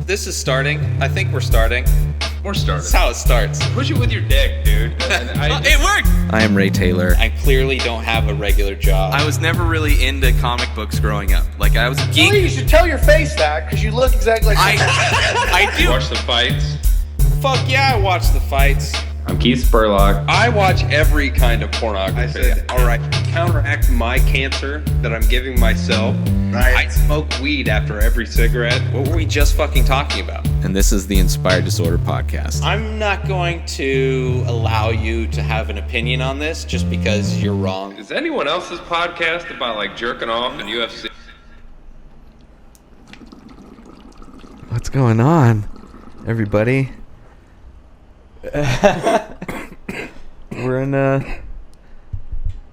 This is starting. I think we're starting. We're starting. That's how it starts. Push it with your dick, dude. It worked! I am Ray Taylor. I clearly don't have a regular job. I was never really into comic books growing up. Like, I was a geek. Well, you should tell your face that, because you look exactly like I do. Watch the fights. Fuck yeah, I watch the fights. I'm Keith Spurlock. I watch every kind of pornography. I said, all right, to counteract my cancer that I'm giving myself, I smoke weed after every cigarette. What were we just fucking talking about? And this is the Inspired Disorder Podcast. I'm not going to allow you to have an opinion on this just because you're wrong. Is anyone else's podcast about like jerking off and UFC? What's going on, everybody? We're in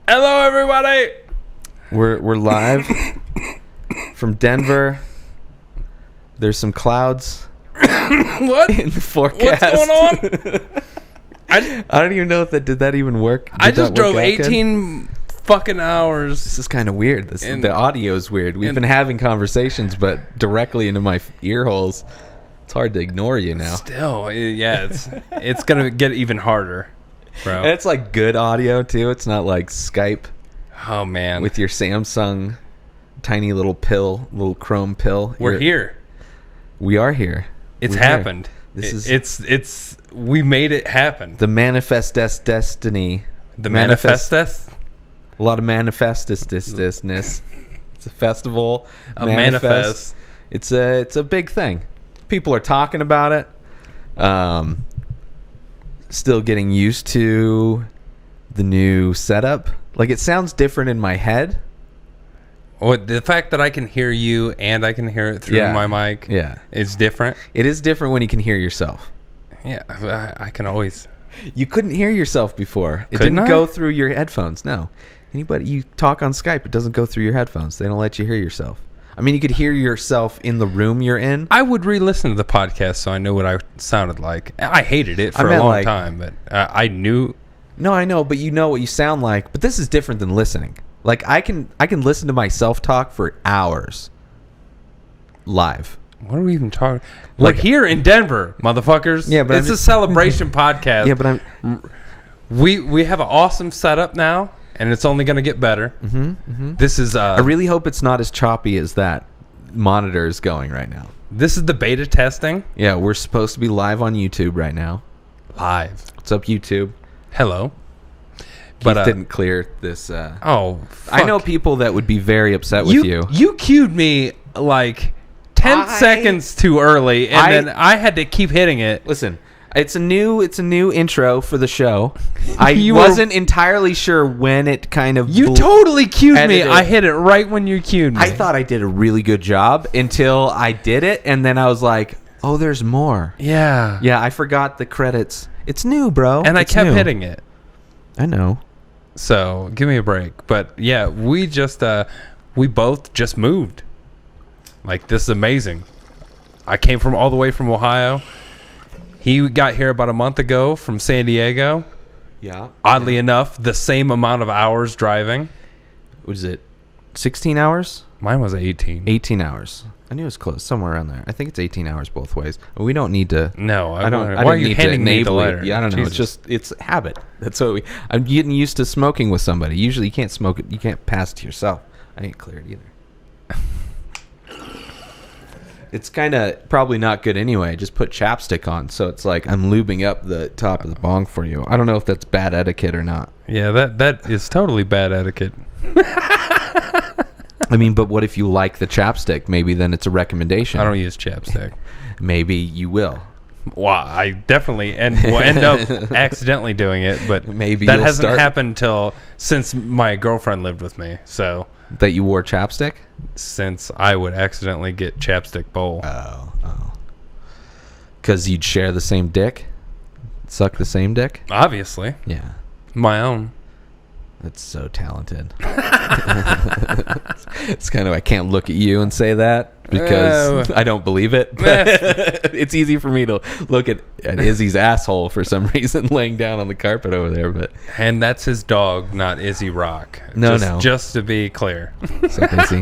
Hello, everybody. We're live from Denver. There's some clouds What? in the forecast. What's going on? I don't even know if did that even work. I Did just that work drove out good? 18 fucking hours. This is kind of weird. The audio is weird. We've been having conversations, but directly into my ear holes. It's hard to ignore you now. Still, yeah, it's gonna get even harder, bro. And it's like good audio too. It's not like Skype Oh man, with your Samsung tiny little Chrome pill. we're here. We are here. It's We're here. happened. It's we made it happen. The manifest destiny. The manifesteth. A lot of manifestisness. It's a festival. A manifest. It's a big thing. People are talking about it. Still getting used to the new setup. Like, it sounds different in my head. Oh, the fact that I can hear you and I can hear it through my mic. Yeah. It's different. It is different when you can hear yourself. Yeah, I can always. You couldn't hear yourself before. It Couldn't didn't I? go through your headphones. No. You talk on Skype, it doesn't go through your headphones. They don't let you hear yourself. I mean, you could hear yourself in the room you're in. I would re-listen to the podcast so I knew what I sounded like. I hated it for a long time, but I knew. No, I know, but you know what you sound like. But this is different than listening. Like, I can listen to myself talk for hours live. What are we even talking? We're here in Denver, motherfuckers. Yeah, but it's a celebration podcast. Yeah, but we have an awesome setup now, and it's only going to get better. This is I really hope it's not as choppy as that monitor is going right now. this is the beta testing Yeah, we're supposed to be live on YouTube right now. live. What's up, YouTube? Hello, Keith didn't clear this. oh, fuck. I know people that would be very upset with you. You cued me like 10 seconds too early, and then I had to keep hitting it. Listen, it's a new intro for the show. I You wasn't entirely sure when it kind of You totally cued me. edited. I hit it right when you cued me. I thought I did a really good job until I did it, and then I was like, "Oh, there's more." Yeah. Yeah, I forgot the credits. It's new, bro. And I It's kept new. hitting it. I know. So give me a break. But yeah, we both just moved. Like, this is amazing. I came from all the way from Ohio. He got here about a month ago from San Diego. Yeah. Oddly enough, the same amount of hours driving. What is it? 16 hours? Mine was 18. 18 hours. I knew it was close, somewhere around there. I think it's 18 hours both ways. We don't need to. No, I don't. Why are you need to handing me the enable it. letter? Yeah, I don't know. Jesus. It's habit. That's what I'm getting used to smoking with somebody. Usually, you can't smoke it. You can't pass it to yourself. I ain't clear it either. It's kind of probably not good anyway. Just put chapstick on, so it's like I'm lubing up the top of the bong for you. I don't know if that's bad etiquette or not. Yeah, that is totally bad etiquette. I mean, but what if you like the chapstick? Maybe then it's a recommendation. I don't use chapstick. Maybe you will. Well, I definitely will end up accidentally doing it, but Maybe that you'll hasn't start- happened since my girlfriend lived with me. So That you wore chapstick? since I would accidentally get chapstick bowl. Oh. Because you'd share the same dick? Suck the same dick? Obviously, Yeah. my own. That's so talented. It's kind of, I can't look at you and say that because I don't believe it. But it's easy for me to look at Izzy's asshole for some reason laying down on the carpet over there. But And that's his dog, not Izzy Rock. No, just, no. Just to be clear. so Izzy.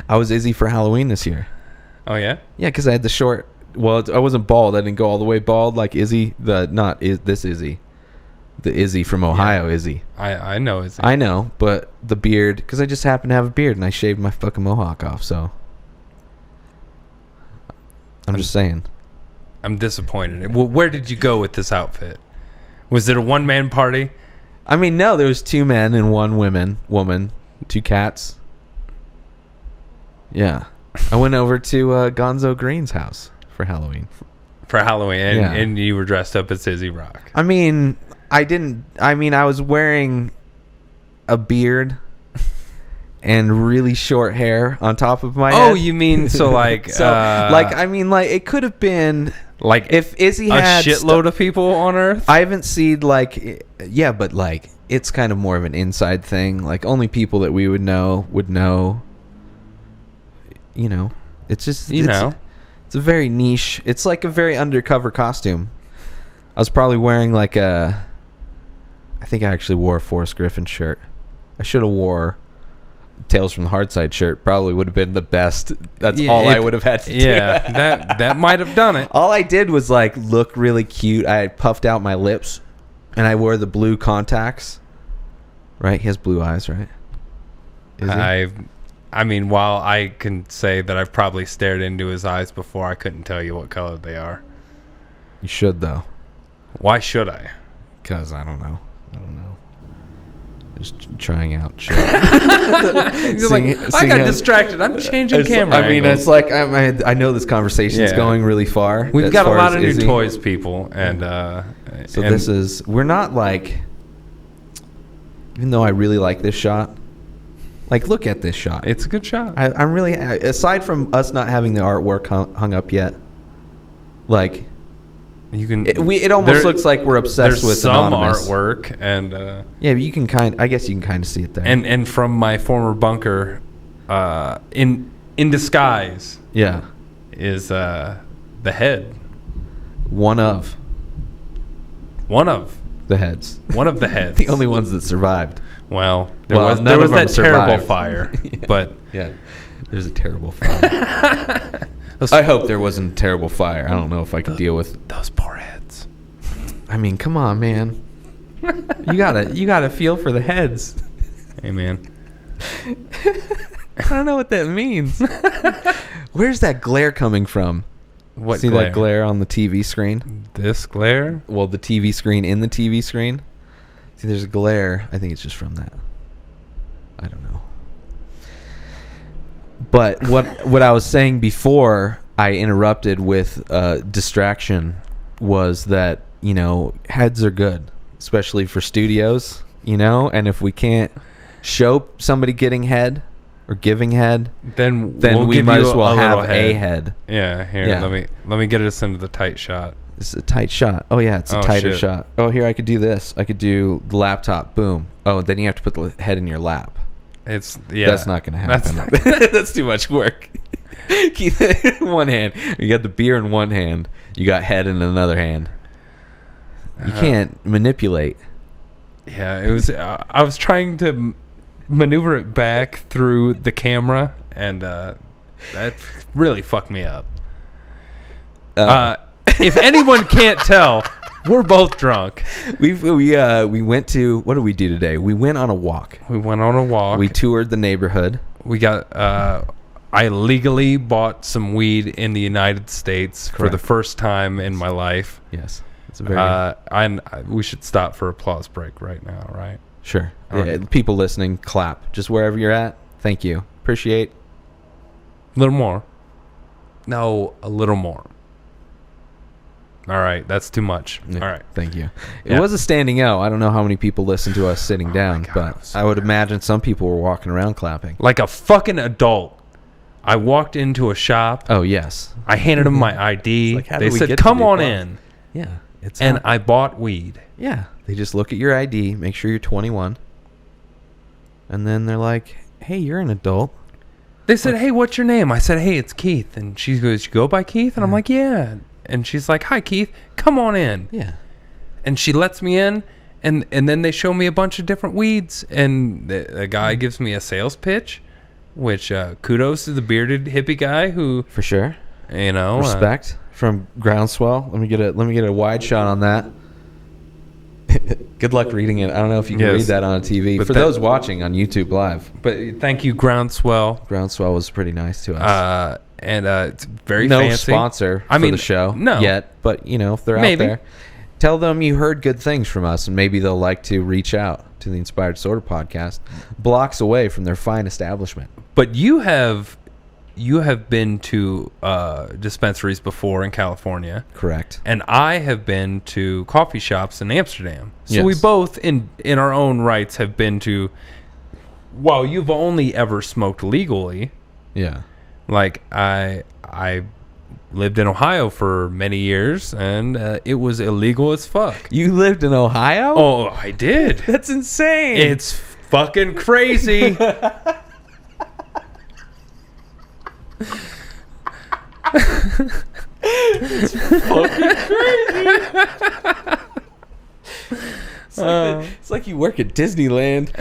I was Izzy for Halloween this year. Oh yeah. Yeah, because I had the short. Well, I wasn't bald. I didn't go all the way bald like Izzy. This Izzy, the Izzy from Ohio. Izzy. I know it's. I know, but the beard, because I just happen to have a beard and I shaved my fucking mohawk off. So I'm just saying. I'm disappointed. Well, where did you go with this outfit? Was it a one-man party? I mean, no, there was 2 men and 1 woman, 2 cats. Yeah. I went over to Gonzo Green's house for Halloween. For Halloween, Yeah. and you were dressed up as Izzy Rock. I mean, I was wearing a beard and really short hair on top of my head. Oh, you mean so like it could have been like if Izzy a had shitload of people on Earth? I haven't seen but like it's kind of more of an inside thing. Like only people that we would know. You know, it's just it's a very niche. It's like a very undercover costume. I was probably wearing I think I actually wore a Forrest Griffin shirt. I should have wore Tales from the Hardside shirt. Probably would have been the best. That's all I would have had to do. Yeah, that might have done it. All I did was look really cute. I had puffed out my lips, and I wore the blue contacts. Right? He has blue eyes, right? Is he? I mean, while I can say that I've probably stared into his eyes before, I couldn't tell you what color they are. You should though. Why should I? Because I don't know. Just trying out shit. I got distracted. I'm changing camera. I mean, angles. it's like I know this conversation is going really far. We've as got a far lot as of new Izzy. toys, people, and we're not even though I really like this shot. Look at this shot. It's a good shot. I'm really, aside from us not having the artwork hung up yet, you can. It almost looks like we're obsessed with some Anonymous. artwork, and yeah, but you can I guess you can kind of see it there. And from my former bunker, in disguise, yeah, is the head. One of the heads. One of the heads. The only ones that survived. Well, none there of was them that terrible survived. fire, Yeah. but Yeah, there's a terrible fire. I hope there wasn't a terrible fire. I don't know if I could deal with those poor heads. I mean, come on, man. You gotta feel for the heads. Hey, man. I don't know what that means. Where's that glare coming from? What See glare? that glare on the TV screen? This glare? Well, the TV screen in the TV screen. See, there's a glare. I think it's just from that. I don't know. But what I was saying before I interrupted with distraction was that, heads are good, especially for studios, and if we can't show somebody getting head or giving head, Then we give might you as well little have a head. Yeah, here, Yeah. let me get us into the tight shot. It's a tight shot. Oh, yeah, it's a Oh, tighter shit. shot. Oh, here, I could do this. I could do the laptop. Boom. Oh, then you have to put the head in your lap. It's That's not going to happen. That's That's too much work. Keep it in one hand. You got the beer in one hand. You got head in another hand. You can't manipulate. Yeah, it was. I was trying to maneuver it back through the camera, and that really fucked me up. If anyone can't tell, we're both drunk. We went to, what did we do today? We went on a walk. We went on a walk. We toured the neighborhood. We got. I legally bought some weed in the United States for the Correct. first time in my life. Yes. It's a very We should stop for applause break right now, right? sure. Okay. Yeah, people listening, clap. Just wherever you're at. Thank you. Appreciate. A little more. No, a little more. All right, that's too much. Yeah, All right. Thank you. Yeah. It was a standing O. I don't know how many people listen to us sitting down, God, it but was I would imagine some people were walking around clapping. Like a fucking adult. I walked into a shop. Oh, yes. I handed them my ID. like, how They did we said, get to come be on bought?" in. Yeah. It's And not- I bought weed. yeah. They just look at your ID, make sure you're 21. And then they're like, hey, you're an adult. They said, hey, what's your name? I said, hey, it's Keith. And she goes, you go by Keith? And I'm like, yeah. And she's like, hi, Keith. Come on in. Yeah. And she lets me in. And then they show me a bunch of different weeds. And the guy gives me a sales pitch. which kudos to the bearded hippie guy who, For sure. respect. From Groundswell. Let me get a wide shot on that. Good luck reading it. I don't know if you can read that on a TV. But For those watching on YouTube Live. But thank you, Groundswell. Groundswell was pretty nice to us. And it's very no fancy. sponsor for the show yet. But, if they're out there, tell them you heard good things from us, and maybe they'll like to reach out to the Inspired Disorder podcast, blocks away from their fine establishment. But you have been to dispensaries before in California. Correct. And I have been to coffee shops in Amsterdam. So we Yes. both, in our own rights, have been to... Well, you've only ever smoked legally. Yeah. Like, I lived in Ohio for many years, and it was illegal as fuck. You lived in Ohio? Oh, I did. That's insane. It's fucking crazy. It's like you work at Disneyland.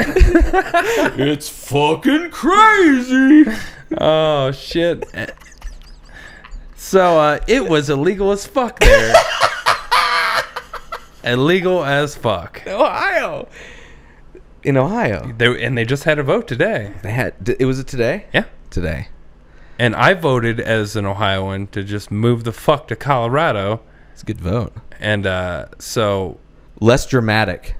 It's fucking crazy. Oh, shit. So, it was illegal as fuck there. Illegal as fuck. Ohio. In Ohio. They just had a vote today. Was it today? Yeah. Today. And I voted as an Ohioan to just move the fuck to Colorado. It's a good vote. And so... Less dramatic.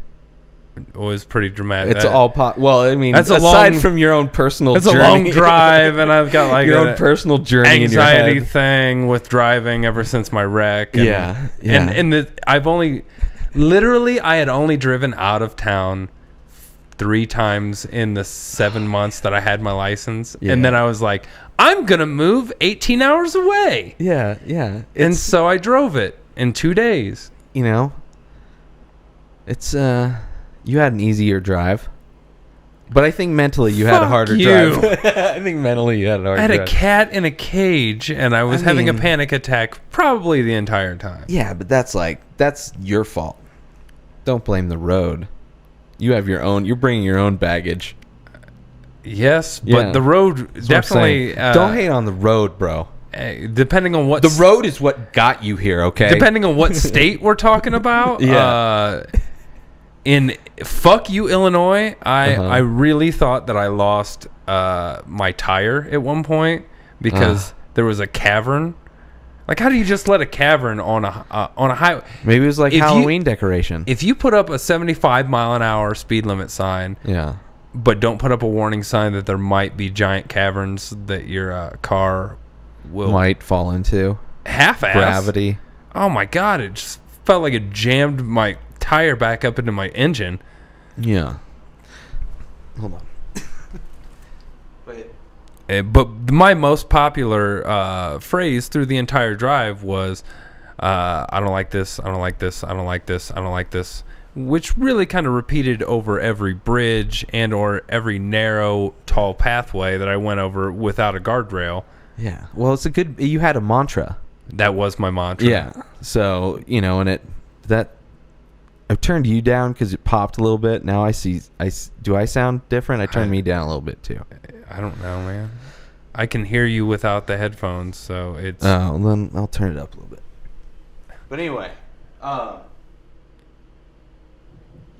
It was pretty dramatic. It's all well, I mean, that's aside from your own personal It's journey. a long drive, and I've got like your own personal journey anxiety in your head. thing with driving ever since my wreck. And, Yeah. And I've only... Literally, I had only driven out of town 3 times in the 7 months that I had my license. Yeah. And then I was like, I'm going to move 18 hours away. Yeah. And so I drove it in 2 days. It's you had an easier drive, but I think mentally you had a Fuck harder you. drive. I think mentally you had a harder I had drive. a cat in a cage, and I was having a panic attack probably the entire time. Yeah, but that's your fault. Don't blame the road. You have your own. You're bringing your own baggage. Yes, but Yeah. the road That's what I'm definitely... saying. Don't hate on the road, bro. Depending on what... The road is what got you here, okay? Depending on what state we're talking about. Yeah. In fuck you, Illinois, I Uh-huh. I really thought that I lost my tire at one point because there was a cavern. Like, how do you just let a cavern on a highway? Maybe it was like If you- Halloween decoration. If you put up a 75 mile an hour speed limit sign, Yeah. but don't put up a warning sign that there might be giant caverns that your car will Might fall into half-ass. gravity. Oh my god, it just felt like it jammed my tire back up into my engine. Yeah. Hold on. But my most popular phrase through the entire drive was, I don't like this, I don't like this, I don't like this, I don't like this, which really kind of repeated over every bridge and or every narrow, tall pathway that I went over without a guardrail. Yeah. Well, it's a good. You had a mantra. That was my mantra. Yeah. So and I turned you down because it popped a little bit. Now I see. Do I sound different? I turned me down a little bit too. I don't know, man. I can hear you without the headphones, so it's... Oh, then I'll turn it up a little bit. But anyway,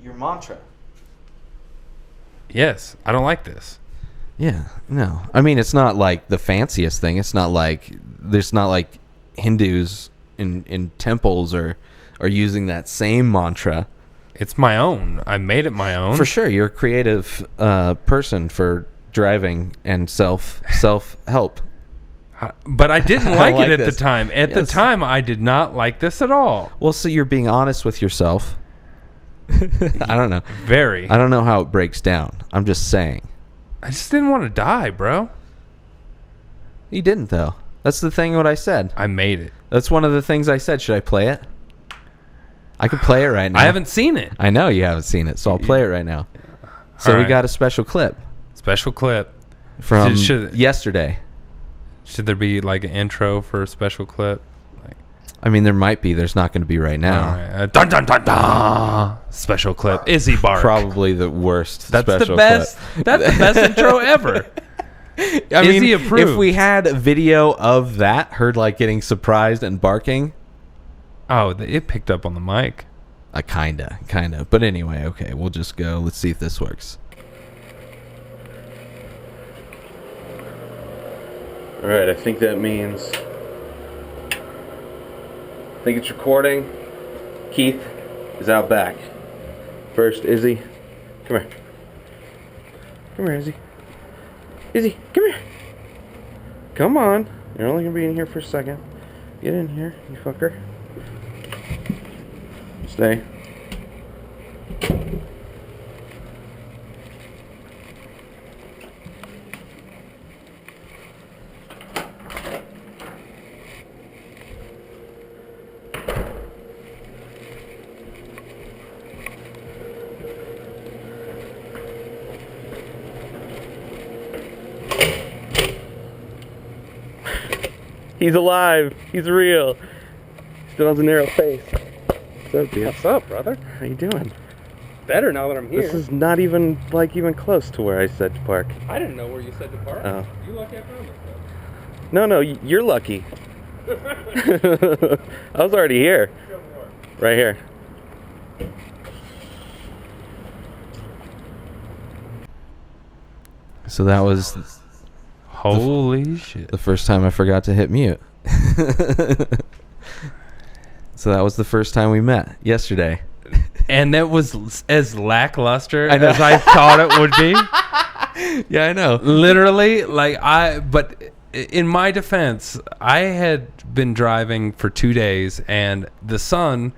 your mantra. Yes, I don't like this. Yeah, no. I mean, it's not like the fanciest thing. It's not like there's not like Hindus in temples are using that same mantra. It's my own. I made it my own. For sure, you're a creative person for driving and self help. But I didn't like like it at this. the time. At the Yes. time, I did not like this at all. Well, so you're being honest with yourself. I don't know. Very. I don't know how it breaks down. I'm just saying. I just didn't want to die, bro. You didn't, though. That's the thing what I said. I made it. That's one of the things I said. Should I play it? I can play it right now. I haven't seen it. I know you haven't seen it, so I'll play it right now. So All we right. got a special clip Special clip. from Should- yesterday. Should there be like an intro for a special clip? I mean, there might be. There's not going to be right now. All right. Dun dun dun dun. Special clip. Izzy Bark. Probably the worst That's special the best. clip. That's the best intro ever. he approved? if we had a video of that, her like getting surprised and barking. Oh, it picked up on the mic. Kinda. But anyway, okay, we'll just go. Let's see if this works. All right, I think that means. I think it's recording. Keith is out back. First, Izzy, come here. Come here, Izzy. Izzy, come here. Come on. You're only gonna be in here for a second. Get in here, you fucker. Stay. He's alive. He's real. Still has a narrow face. What's up, dude? What's up, brother? How you doing? Better now that I'm here. This is not even close to where I said to park. I didn't know where you said to park. Oh. You lucky I found this. No, you're lucky. I was already here. Right here. So that was Holy shit. the first time I forgot to hit mute. So that was the first time we met yesterday. And that was as lackluster I know. as I thought it would be. Yeah, I know. Literally, but in my defense, I had been driving for 2 days, and the sun,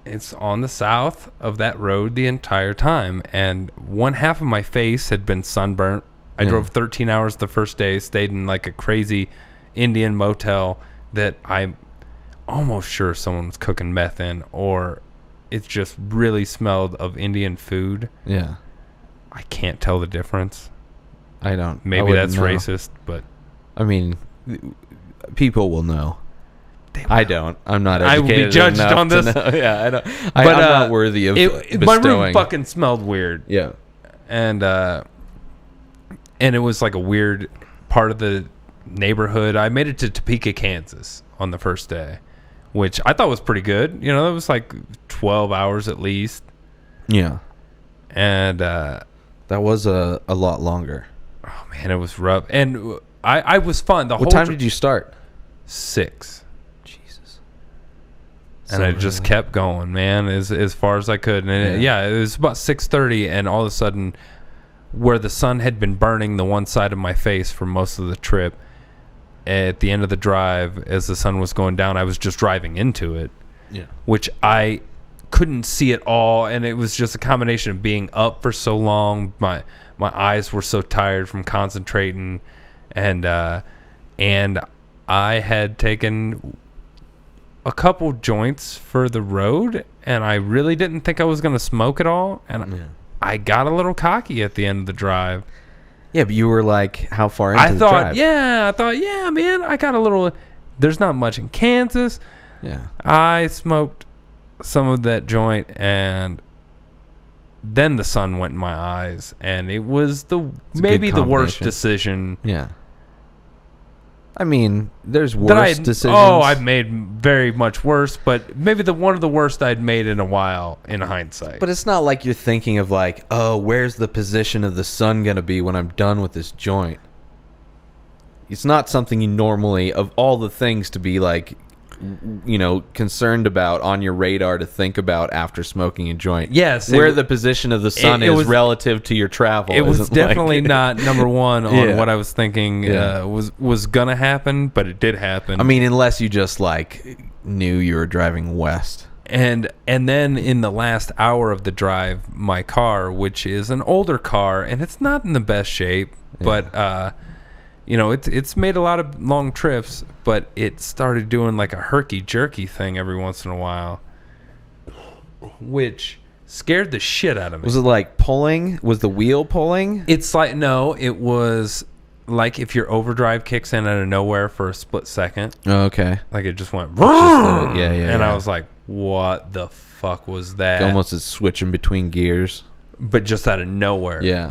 it's on the south of that road the entire time, and one half of my face had been sunburnt. I drove 13 hours the first day, stayed in like a crazy Indian motel that I'm almost sure someone was cooking meth in, or it just really smelled of Indian food. Yeah. I can't tell the difference. I don't. Maybe that's racist, but I mean, people will know. I don't. I'm not educated I will be judged enough on to this. know. Yeah, I don't. But, I'm not worthy of my room bestowing. fucking smelled weird. Yeah. And it was like a weird part of the neighborhood. I made it to Topeka, Kansas on the first day, which I thought was pretty good. You know, it was like 12 hours at least. Yeah. And that was a lot longer. oh man, it was rough. And I was fun. What time did you start? 6. Jesus. And I just kept going, man, as far as I could. And it was about 6:30, and all of a sudden, where the sun had been burning the one side of my face for most of the trip, at the end of the drive, as the sun was going down, I was just driving into it. Yeah. Which I couldn't see at all, and it was just a combination of being up for so long. My eyes were so tired from concentrating, and I had taken a couple joints for the road, and I really didn't think I was going to smoke at all, and I got a little cocky at the end of the drive. Yeah, but you were like, how far into the drive? I thought, man, I got a little. There's not much in Kansas. Yeah. I smoked some of that joint, and then the sun went in my eyes, and it was maybe the worst decision. Yeah. I mean, there's worse decisions. Oh, I've made very much worse, but maybe one of the worst I'd made in a while in hindsight. But it's not like you're thinking of like, oh, where's the position of the sun going to be when I'm done with this joint? It's not something you normally, of all the things to be like, you know, concerned about on your radar to think about after smoking a joint. Yes. Where the position of the sun is relative to your travel. It was definitely not number one on what I was thinking was going to happen, but it did happen. I mean, unless you just like knew you were driving west. And then in the last hour of the drive, my car, which is an older car, and it's not in the best shape, but you know, it's made a lot of long trips, but it started doing like a herky-jerky thing every once in a while, which scared the shit out of me. Was it like pulling? Was the wheel pulling? It's like, no, it was like if your overdrive kicks in out of nowhere for a split second. Oh, okay. Like it just went, yeah. And I was like, what the fuck was that? Almost as switching between gears. but just out of nowhere. Yeah.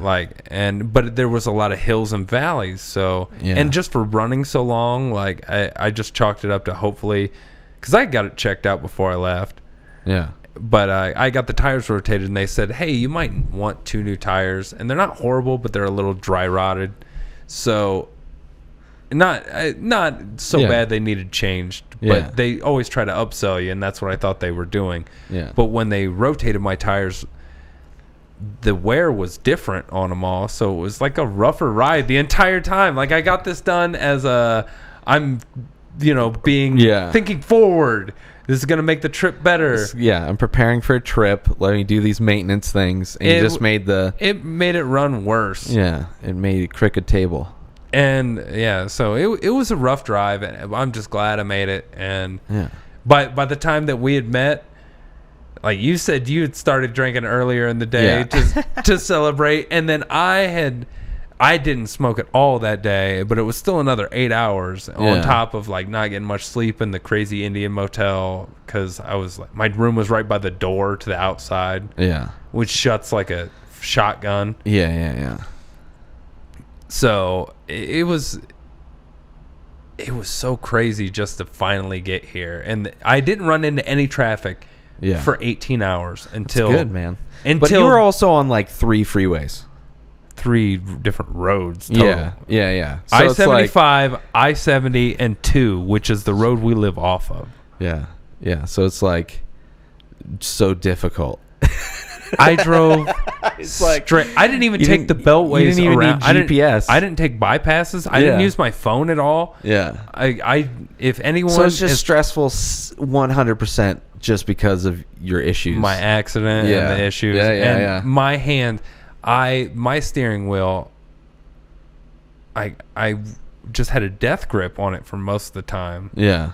But there was a lot of hills and valleys. So, and just for running so long, like I just chalked it up to hopefully, because I got it checked out before I left. Yeah. But I got the tires rotated, and they said, hey, you might want 2 new tires. And they're not horrible, but they're a little dry rotted. So not so bad they needed changed. But they always try to upsell you, and that's what I thought they were doing. Yeah. But when they rotated my tires, the wear was different on them all. So it was like a rougher ride the entire time. Like I got this done as I'm thinking forward. This is going to make the trip better. I'm preparing for a trip. Let me do these maintenance things. And it made it run worse. Yeah, it made a crooked table. And so it was a rough drive. And I'm just glad I made it. And by the time that we had met, like you said, you had started drinking earlier in the day to celebrate. And then I didn't smoke at all that day, but it was still another 8 hours on top of like not getting much sleep in the crazy Indian motel, because I was like, my room was right by the door to the outside, which shuts like a shotgun. Yeah. So it was so crazy just to finally get here, and I didn't run into any traffic for 18 hours until. That's good, man. But you were also on like 3 freeways. 3 different roads total. Yeah. So I-75, I-70, and 2, which is the road we live off of. Yeah. So it's like so difficult. I drove straight. I didn't even take the beltways you didn't even around. Need GPS. I didn't take bypasses. I didn't use my phone at all. Yeah. If anyone. So it's just stressful 100% just because of your issues. My accident and the issues. And my hand. My steering wheel, I just had a death grip on it for most of the time. Yeah.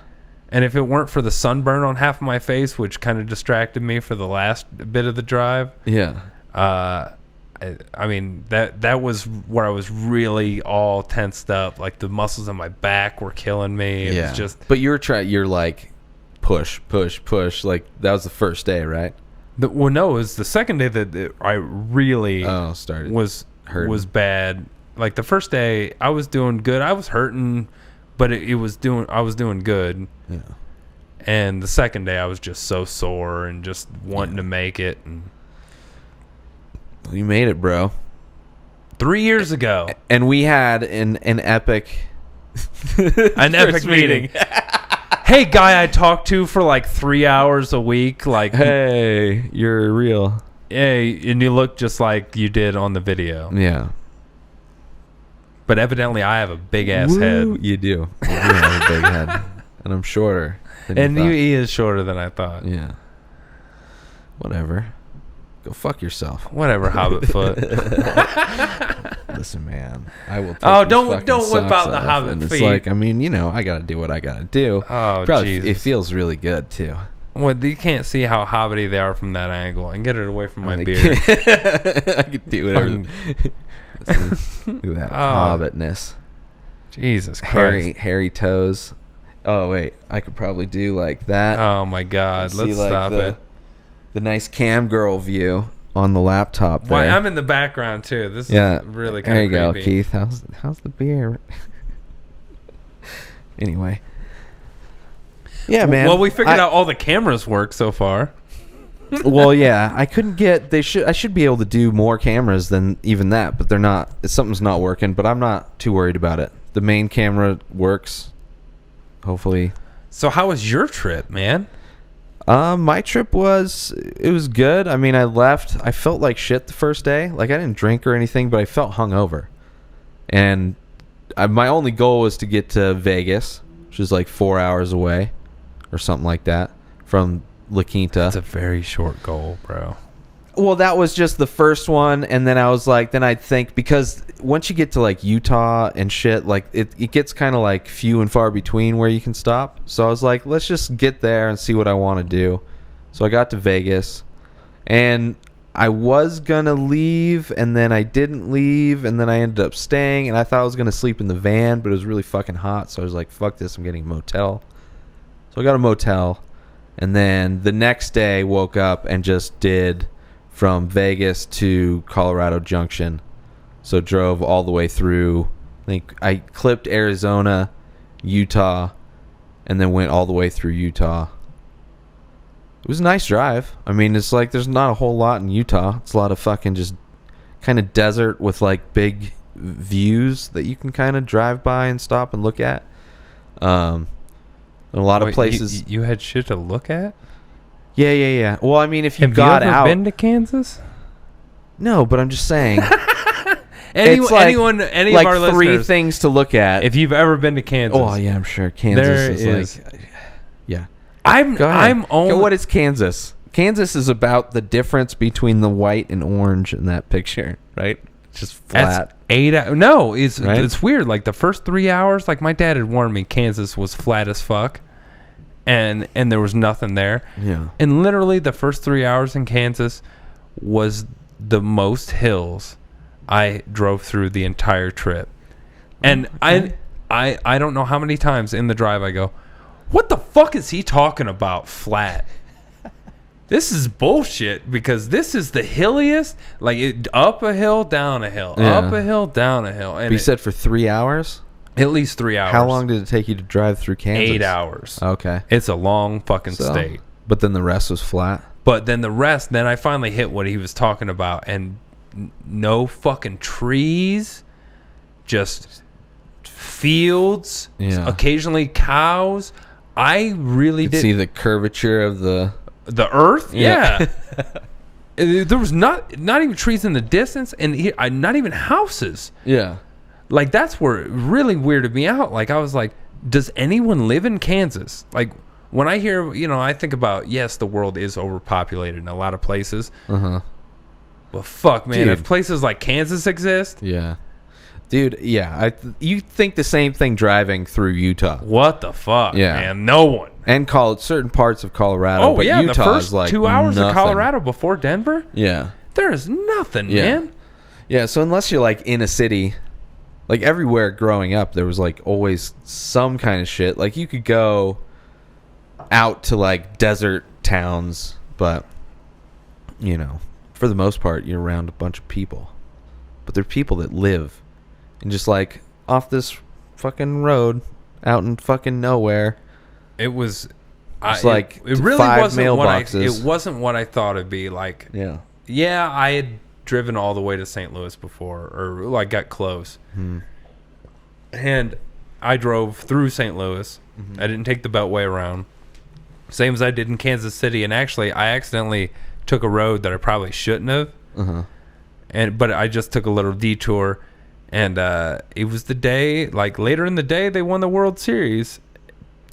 And if it weren't for the sunburn on half of my face, which kind of distracted me for the last bit of the drive. Yeah. I mean, that was where I was really all tensed up. Like the muscles on my back were killing me. It was just. But you're like, push. Like that was the first day, right? Well, no, it was the second day that I really started was hurting. Was bad. Like the first day, I was doing good. I was hurting, but I was doing good. Yeah. And the second day, I was just so sore and just wanting to make it. And you made it, bro. 3 years ago, and we had an epic meeting. Hey, guy I talked to for like 3 hours a week. Like, hey, you're real. Hey, and you look just like you did on the video. Yeah. But evidently, I have a big ass head. You do. You do have a big head, and I'm shorter. And he is shorter than I thought. Yeah. Whatever. Go fuck yourself. Whatever, Hobbit foot. Listen, man. I will. Don't whip out the Hobbit feet. It's like, I mean, I gotta do what I gotta do. Oh, Jesus. It feels really good too. Well, you can't see how hobbity they are from that angle, and get it away from my beard. I could do whatever. Look at that hobbitness. Jesus Christ. Hairy toes. Oh wait, I could probably do like that. Oh my God, let's stop it. The nice cam girl view on the laptop there. Why, I'm in the background too. This is really kind of creepy. There you go, Keith. How's the beer? Anyway. Yeah, man. Well, we figured out all the cameras work so far. Well, yeah, I couldn't get. I should be able to do more cameras than even that, but they're not. Something's not working. But I'm not too worried about it. The main camera works. Hopefully. So how was your trip, man? My trip was good. I mean, I left. I felt like shit the first day. Like I didn't drink or anything, but I felt hungover. And my only goal was to get to Vegas, which is like 4 hours away, or something like that, from La Quinta. That's a very short goal, bro. Well, that was just the first one, and then I was like, then I'd think, because once you get to like Utah and shit, like it gets kind of like few and far between where you can stop. So I was like, let's just get there and see what I want to do. So I got to Vegas, and I was gonna leave, and then I didn't leave, and then I ended up staying, and I thought I was gonna sleep in the van, but it was really fucking hot, so I was like, fuck this, I'm getting a motel. So I got a motel, and then the next day woke up and just did from Vegas to Colorado Junction. So drove all the way through. I think I clipped Arizona, Utah, and then went all the way through Utah. It was a nice drive. I mean, it's like there's not a whole lot in Utah. It's a lot of fucking just kind of desert with like big views that you can kind of drive by and stop and look at. A lot of places. You had shit to look at? Yeah. Well, I mean, if you Have got you ever out. been to Kansas? No, but I'm just saying. Anyone, it's like, any like of our 3 listeners, things to look at. if you've ever been to Kansas, Oh yeah, I'm sure Kansas there is is. like. Yeah. I'm Go ahead. only. What is Kansas? Kansas is about the difference between the white and orange in that picture, right? Just flat. That's 8 hours. No, it's Right? it's weird. Like the first 3 hours, like my dad had warned me, Kansas was flat as fuck, and there was nothing there. Yeah. And literally the first 3 hours in Kansas was the most hills I drove through the entire trip. And I don't know how many times in the drive I go, what the fuck is he talking about flat? This is bullshit, because this is the hilliest, like up a hill, down a hill, Yeah. up a hill, down a hill. And You said for 3 hours? at least 3 hours. How long did it take you to drive through Kansas? 8 hours. Okay. It's a long fucking So, state. but then the rest was flat? But then the rest, then I finally hit what he was talking about, and no fucking trees, just fields, Yeah. occasionally cows. I really You could did see the curvature of the... the earth. Yeah. Yeah. There was not even trees in the distance, and not even houses. Yeah. Like that's where it really weirded me out. Like I was like, does anyone live in Kansas? Like when I hear, I think about, yes, the world is overpopulated in a lot of places. Uh-huh. But fuck, man, Dude. if places like Kansas exist, Yeah. Dude, yeah. You think the same thing driving through Utah. what the fuck, Yeah. man? No one. And certain parts of Colorado. Oh but yeah, Utah the first is like 2 hours nothing. of Colorado before Denver, Yeah. there is nothing, Yeah. man. Yeah, so unless you're like in a city, like everywhere growing up, there was like always some kind of shit. Like you could go out to like desert towns, but for the most part, you're around a bunch of people. But they're people that live and just like off this fucking road out in fucking nowhere. It was. It's like it really 5 wasn't what mailboxes. it wasn't what I thought it'd be. Like, Yeah. yeah, I had driven all the way to St. Louis before, or like got close, and I drove through St. Louis. I didn't take the Beltway around, same as I did in Kansas City. And actually, I accidentally took a road that I probably shouldn't have, but I just took a little detour, and it was the day, like later in the day, they won the World Series,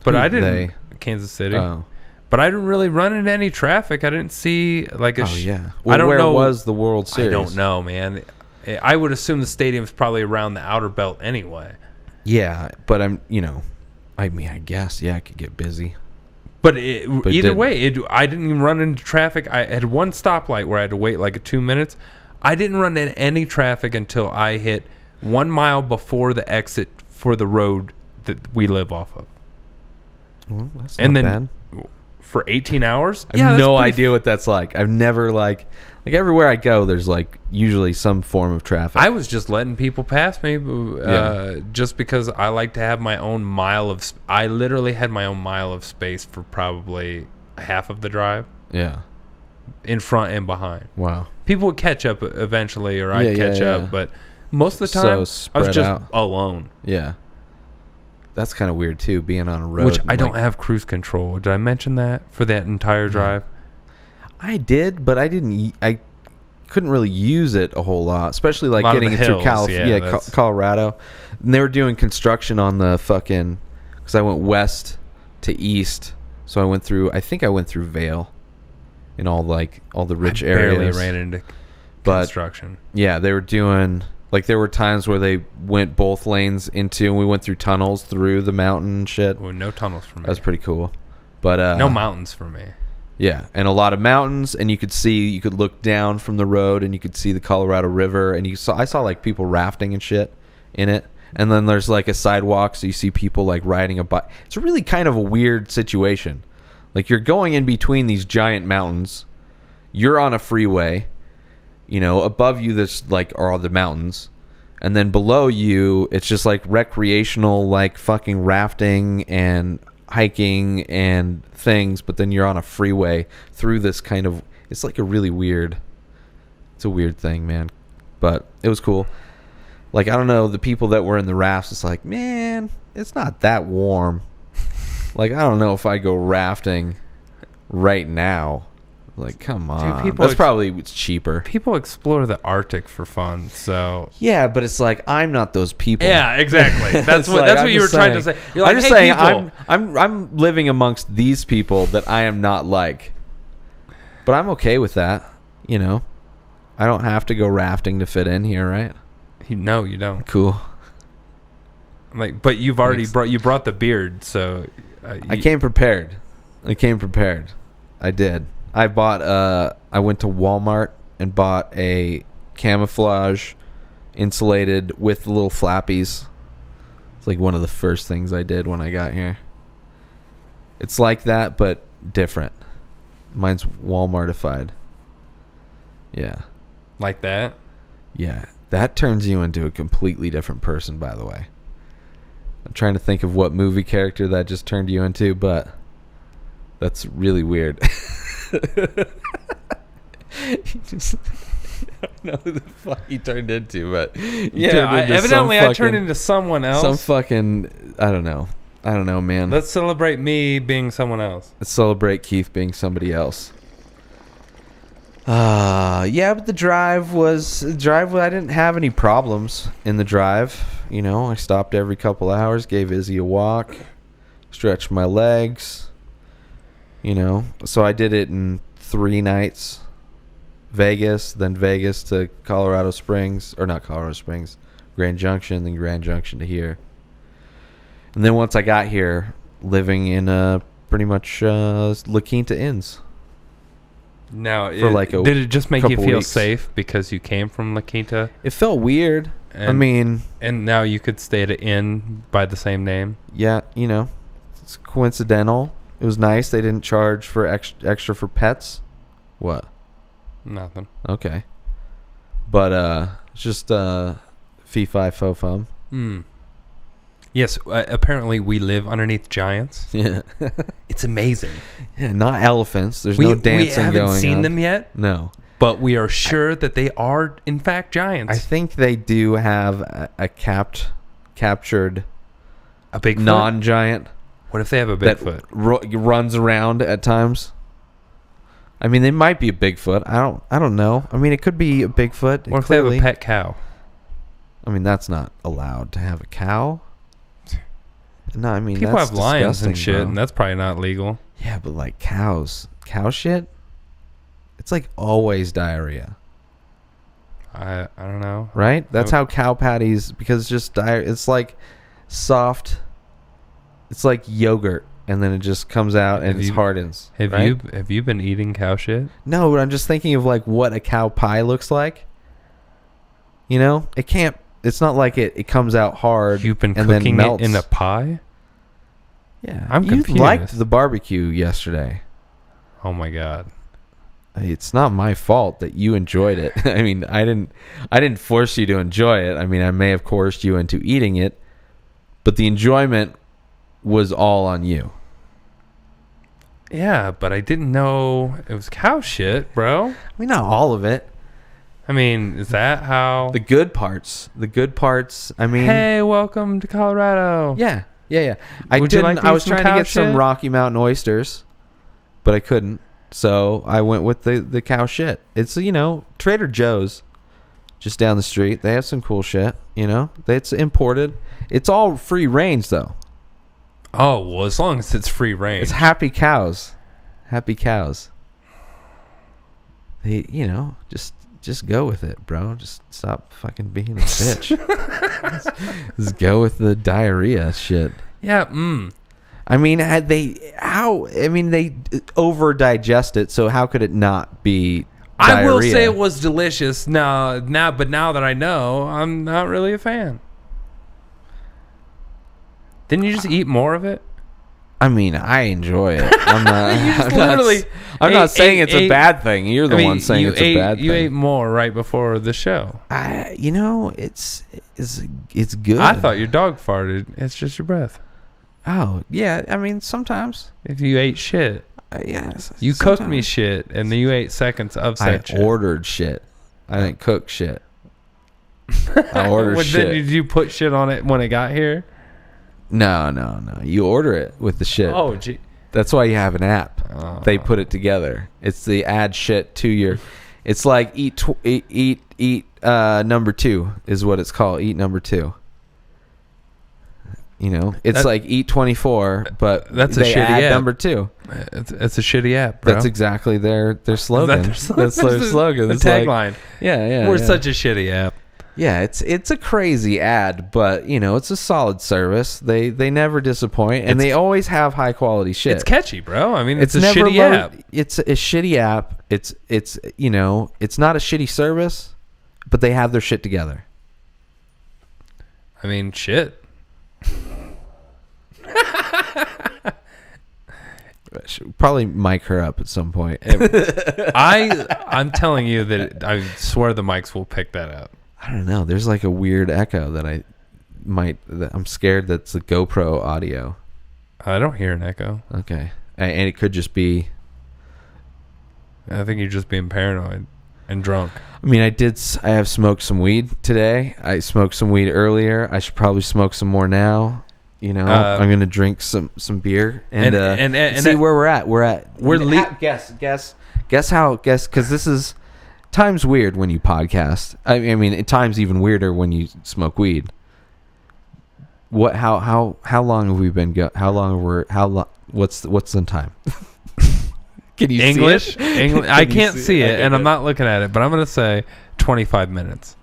but I didn't. Kansas City. Oh. But I didn't really run into any traffic. I didn't see like a. Oh yeah. I don't where know. was the World Series? I don't know, man. I would assume the stadium's probably around the outer belt anyway. Yeah, but I mean, I guess it could get busy. But But either didn't. way, I didn't even run into traffic. I had one stoplight where I had to wait like 2 minutes. I didn't run into any traffic until I hit 1 mile before the exit for the road that we live off of. Well, that's And not then bad. for 18 hours? I have that's no pretty idea what that's like. I've never like everywhere I go, there's like usually some form of traffic. I was just letting people pass me, just because I like to have my own mile of. I literally had my own mile of space for probably half of the drive, Yeah. in front and behind. Wow. People would catch up eventually, or I'd Yeah, catch yeah. up, but most of the So time I was spread just out. alone. Yeah. That's kind of weird too, being on a road. Which I don't like- have cruise control. Did I mention that for that entire drive? I did, but I didn't. I couldn't really use it a whole lot, especially like lot of getting the it through hills, California, yeah, that's- Colorado. And they were doing construction on the fucking. Because I went west to east, so I went through. I think I went through Vale, in all the rich I barely areas. ran into But- construction. Yeah, they were doing. Like there were times where they went both lanes into, and we went through tunnels through the mountain and shit. Well, no tunnels for me. That was pretty cool. But no mountains for me. yeah, and a lot of mountains, and you could look down from the road, and you could see the Colorado River, and I saw like people rafting and shit in it, and then there's like a sidewalk, so you see people like riding a bike. It's really kind of a weird situation. Like you're going in between these giant mountains, you're on a freeway, above you there's like are all the mountains, and then below you it's just like recreational, like fucking rafting and hiking and things, but then you're on a freeway through this kind of, it's like a weird thing, man. But it was cool. Like, I don't know, the people that were in the rafts, it's like, man, it's not that warm. Like, I don't know if I go rafting right now. Like, come on. Dude, that's probably it's cheaper. People explore the Arctic for fun, so yeah, but it's like I'm not those people. yeah, exactly. That's what like, you were trying to say. You're like, I'm just hey, saying people. I'm living amongst these people that I am not like. But I'm okay with that, I don't have to go rafting to fit in here, right? No, you don't. Cool. Like, but you've already brought the beard, so I came prepared. I did. I went to Walmart and bought a camouflage insulated with little flappies. It's like one of the first things I did when I got here. It's like that, but different. Mine's Walmartified. Yeah. like that. Yeah. That turns you into a completely different person, by the way. I'm trying to think of what movie character that just turned you into, but that's really weird. I don't know who the fuck he turned into, but evidently I turned into someone else. Some fucking, I don't know, man. Let's celebrate me being someone else. Let's celebrate Keith being somebody else. Yeah, but the drive, I didn't have any problems in the drive. I stopped every couple hours, gave Izzy a walk, stretched my legs, so I did it in 3 nights. Vegas, then Vegas to Colorado Springs, or not Colorado Springs, Grand Junction, then Grand Junction to here. And then once I got here, living in pretty much La Quinta Inns. Now, For did it just make you couple feel weeks. safe because you came from La Quinta? It felt weird. And now you could stay at an inn by the same name? Yeah, it's coincidental. It was nice. They didn't charge for extra for pets. What? Nothing. Okay. But it's just fee fi fo fum. Yes, apparently we live underneath giants. Yeah. It's amazing. Yeah, not elephants. There's no dancing going on. We haven't seen them yet. No. But we are sure that they are, in fact, giants. I think they do have a captured a Bigfoot? non-giant. What if they have a that Bigfoot? Runs around at times. I mean, they might be a Bigfoot. I don't know. I mean, it could be a Bigfoot. What if they have a pet cow? I mean, that's not allowed to have a cow. No, I mean, people that's have lions and disgusting, shit, bro. and that's probably not legal. Yeah, but like cow shit, it's like always diarrhea. I don't know. Right? That's how cow patties, because it's just it's like soft. It's like yogurt, and then it just comes out and it hardens. Have you been eating cow shit? No, but I'm just thinking of like what a cow pie looks like. It can't. It's not like it comes out hard. You've been and cooking then melts. it in a pie? Yeah, I'm you confused. liked the barbecue yesterday. Oh my god. It's not my fault that you enjoyed it. I mean, I didn't force you to enjoy it. I mean, I may have coerced you into eating it, but the enjoyment was all on you. Yeah, but I didn't know it was cow shit, bro. I mean, not all of it. I mean, is that how? The good parts. I mean, Hey, welcome to Colorado. yeah. Would you like to I eat was some trying to cow get some shit? Rocky Mountain oysters, but I couldn't. So I went with the cow shit. It's Trader Joe's, just down the street. They have some cool shit. It's imported. It's all free range though. Oh, well, as long as it's free range. It's happy cows. Happy cows. They, just go with it, bro. Just stop fucking being a bitch. just go with the diarrhea shit. Yeah. I mean, they over digest it, so how could it not be diarrhea? I will say it was delicious. But now that I know, I'm not really a fan. Didn't you just eat more of it? I mean, I enjoy it. I'm not. You just I'm not, literally I'm not saying ate- it's a ate- bad thing. You're the one saying it's a bad thing. You ate more right before the show. It's good. I thought your dog farted. It's just your breath. Oh yeah. I mean, sometimes. If you ate shit, Yes. you cooked me shit, and then you ate seconds of I said shit. ordered shit. I didn't cook shit. I ordered Well, shit. then did you put shit on it when it got here? No. You order it with the shit. Oh, gee. That's why you have an app. They put it together. It's the add shit to your. It's like eat number 2 is what it's called. Eat number 2. You know, it's like eat 24, but that's a they shitty add app. number 2. It's a shitty app, bro. That's exactly their slogan. That's That's their slogan. The It's like- tagline. yeah. We're yeah. such a shitty app. Yeah, it's a crazy ad, but you know, it's a solid service. They never disappoint, and they always have high quality shit. It's catchy, bro. I mean, it's a never shitty low- app. It's a shitty app. It's you know, it's not a shitty service, but they have their shit together. I mean, shit. Should probably mic her up at some point. I'm telling you that I swear the mics will pick that up. I don't know. There's like a weird echo that I'm scared that's the GoPro audio. I don't hear an echo. Okay, and it could just be. I think you're just being paranoid and drunk. I mean, I have smoked some weed today. I smoked some weed earlier. I should probably smoke some more now. You know, I'm gonna drink some beer and see where we're at. Guess because this is time's weird when you podcast. I mean, time's even weirder when you smoke weed. What? How long have we been? What's the time? Can you English? see it? English. I Can you can't see it, Okay, and I'm good. not looking at it. But I'm gonna say 25 minutes.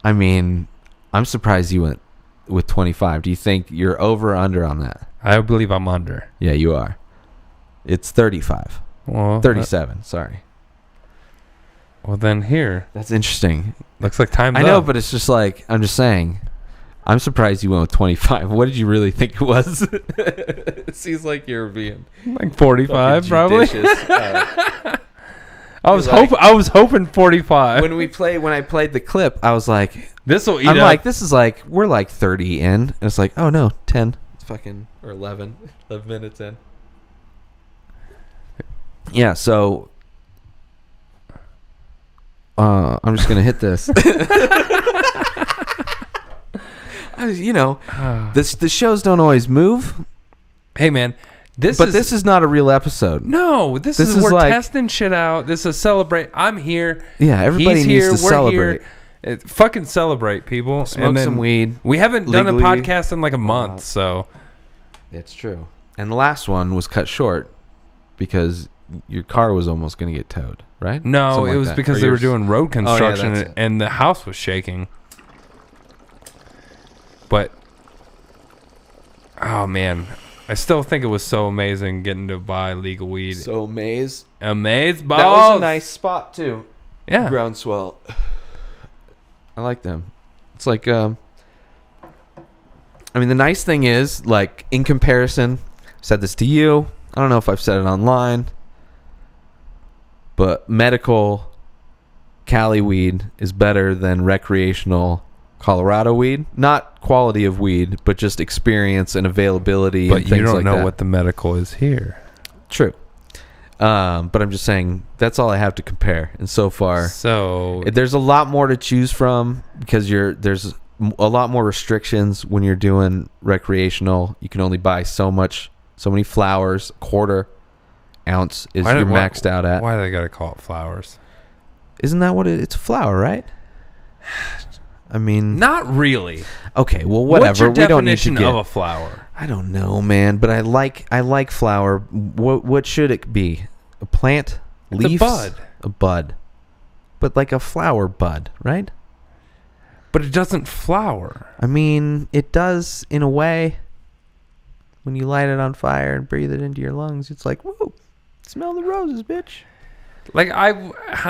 I mean, I'm surprised you went with 25. Do you think you're over or under on that? I believe I'm under. Yeah, you are. It's 35. Well, 37, sorry. Well, then here That's interesting. looks like time's I know, up. but it's just like, I'm just saying, I'm surprised you went with 25. What did you really think it was? It seems like you're being like 45, fucking probably. judicious. I was like- hoping 45. When I played the clip, I was like, This will eat I'm up. like, this is like, we're like 30 in. And it's like, oh no, 10. It's fucking, or 11 minutes in. Yeah, so I'm just going to hit this. You know, the shows don't always move, Hey, man, this is not a real episode. no. This This is is we're like- testing shit out. This is celebrate. I'm here. Yeah, everybody He's needs here. to We're celebrate. here. Fucking celebrate, people. Smoke And then some weed. We haven't done a legally. podcast in like a month, so It's true. And the last one was cut short because your car was almost going to get towed, right? no, Something it like was that. because Or they were yours- doing road construction that's it. and the house was shaking. But oh man, I still think it was so amazing getting to buy legal weed. So Maze. Amazed balls. That was a nice spot too. Yeah. Groundswell. I like them. It's like, I mean, the nice thing is, like, in comparison, I said this to you. I don't know if I've said it online, but medical Cali weed is better than recreational Colorado weed. Not quality of weed, but just experience and availability. But and you things don't like know that. what the medical is here. True. But I'm just saying that's all I have to compare. And so far, So there's a lot more to choose from because there's a lot more restrictions when you're doing recreational. You can only buy so many flowers. Quarter ounce is you're maxed out at. Why do they gotta call it flowers? Isn't that what it's a flower, right? I mean, Not really. okay, well, whatever. What's your We don't need to definition get. of a flower? I don't know, man, but I like flower. What should it be? A plant? It's a Leaves? bud. A bud. But like a flower bud, right? But it doesn't flower. I mean, it does in a way. When you light it on fire and breathe it into your lungs, it's like, whoa, smell the roses, bitch. Like I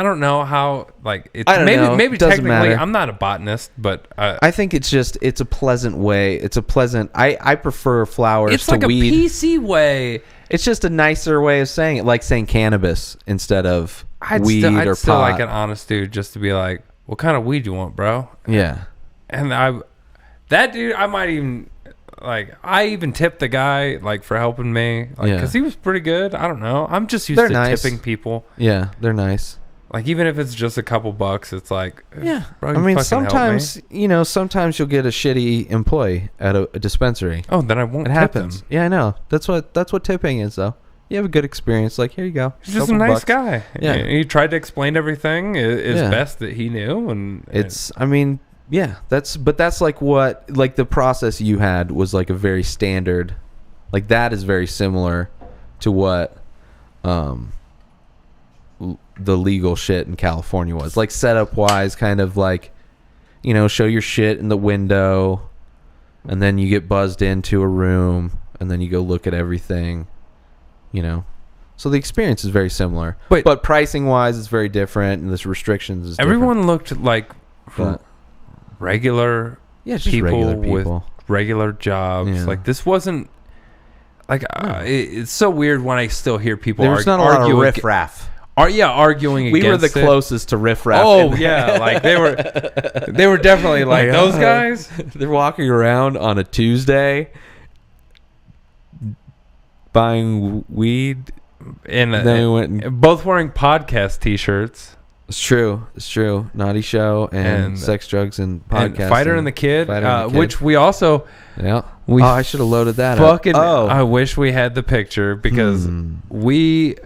don't know how like it's I don't know. maybe It doesn't technically matter. I'm not a botanist, but I think it's a pleasant way. It's a pleasant. I prefer flowers it's to like weed. a PC way. It's just a nicer way of saying it, like saying cannabis instead of weed I'd or still pot. like an honest dude just to be like, what kind of weed you want, bro? Yeah. And that dude, I might even I even tipped the guy like for helping me, like, because he was pretty good. I don't know. I'm just used They're to nice. tipping people. Yeah, they're nice. Like even if it's just a couple bucks, it's like, Yeah. bro, I mean, fucking help sometimes me. sometimes you'll get a shitty employee at a dispensary. Oh, then I won't. It tip happens. them. Yeah, I know. That's what tipping is, though. You have a good experience. Like, here you go. He's just a Couple nice bucks. guy. Yeah. He tried to explain everything as Yeah. best that he knew, and I mean, yeah, that's like what, like the process you had was like a very standard, like that is very similar to what, the legal shit in California was like setup wise, kind of like, show your shit in the window and then you get buzzed into a room and then you go look at everything, So the experience is very similar, but pricing wise, it's very different, and this restrictions is everyone looked like But- regular just people, regular with people. regular jobs. Yeah. Like this wasn't like it's so weird when I still hear people There's not a lot of arguing. riffraff. Arguing We were against the it. closest to riffraff. Oh yeah, like they were definitely like those guys. They're walking around on a Tuesday buying weed. And Then we went and, both wearing podcast T-shirts. it's true. Naughty Show and Sex, Drugs, and Podcasting. And Fighter and the Kid, Fighter and the Kid. which we also Yeah. we I should have loaded that fucking. up. I wish we had the picture because if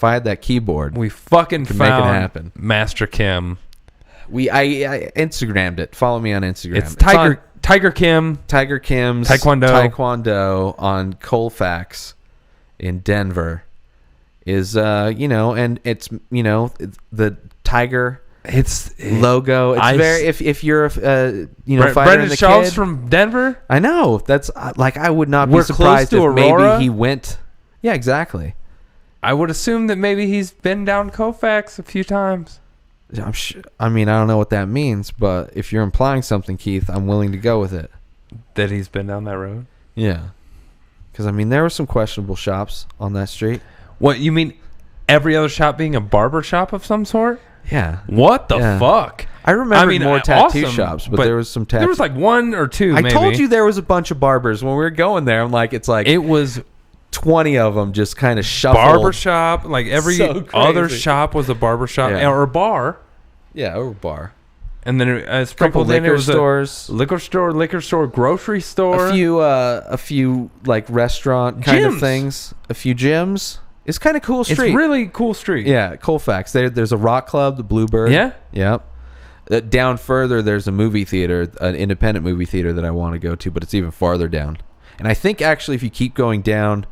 I had that keyboard, we fucking Could make it found happen. Master Kim. I Instagrammed it. Follow me on Instagram. It's Tiger on Tiger Kim. Tiger Kim's Taekwondo on Colfax in Denver is and it's the tiger It's logo. It's very if you're a fighter Brendan in the Shaw's kid from Denver. I know that's like I would not We're be surprised close to if maybe Aurora? he went. Yeah, exactly. I would assume that maybe he's been down Colfax a few times. I mean, I don't know what that means, but if you're implying something, Keith, I'm willing to go with it. That he's been down that road. Yeah, because I mean, there were some questionable shops on that street. What you mean? Every other shop being a barber shop of some sort? Yeah. What the Yeah. fuck? I remember more tattoo awesome, shops, but there was some tattoo. There was like one or two. I maybe. told you there was a bunch of barbers when we were going there. I'm like, it's like it was 20 of them just kind of shuffled. barber shop. Like every So other crazy. shop was a barber shop Yeah. or a bar, Yeah, or a bar. and then Couple sprinkled in it liquor was stores. a liquor store, grocery store. A few like restaurant kind of Gyms. things. A few gyms. It's kind of cool It's street. really cool street. Yeah, Colfax. There's a rock club, the Bluebird. Yeah? Yep. Down further, there's a movie theater, an independent movie theater that I want to go to, but it's even farther down. And I think actually, if you keep going down,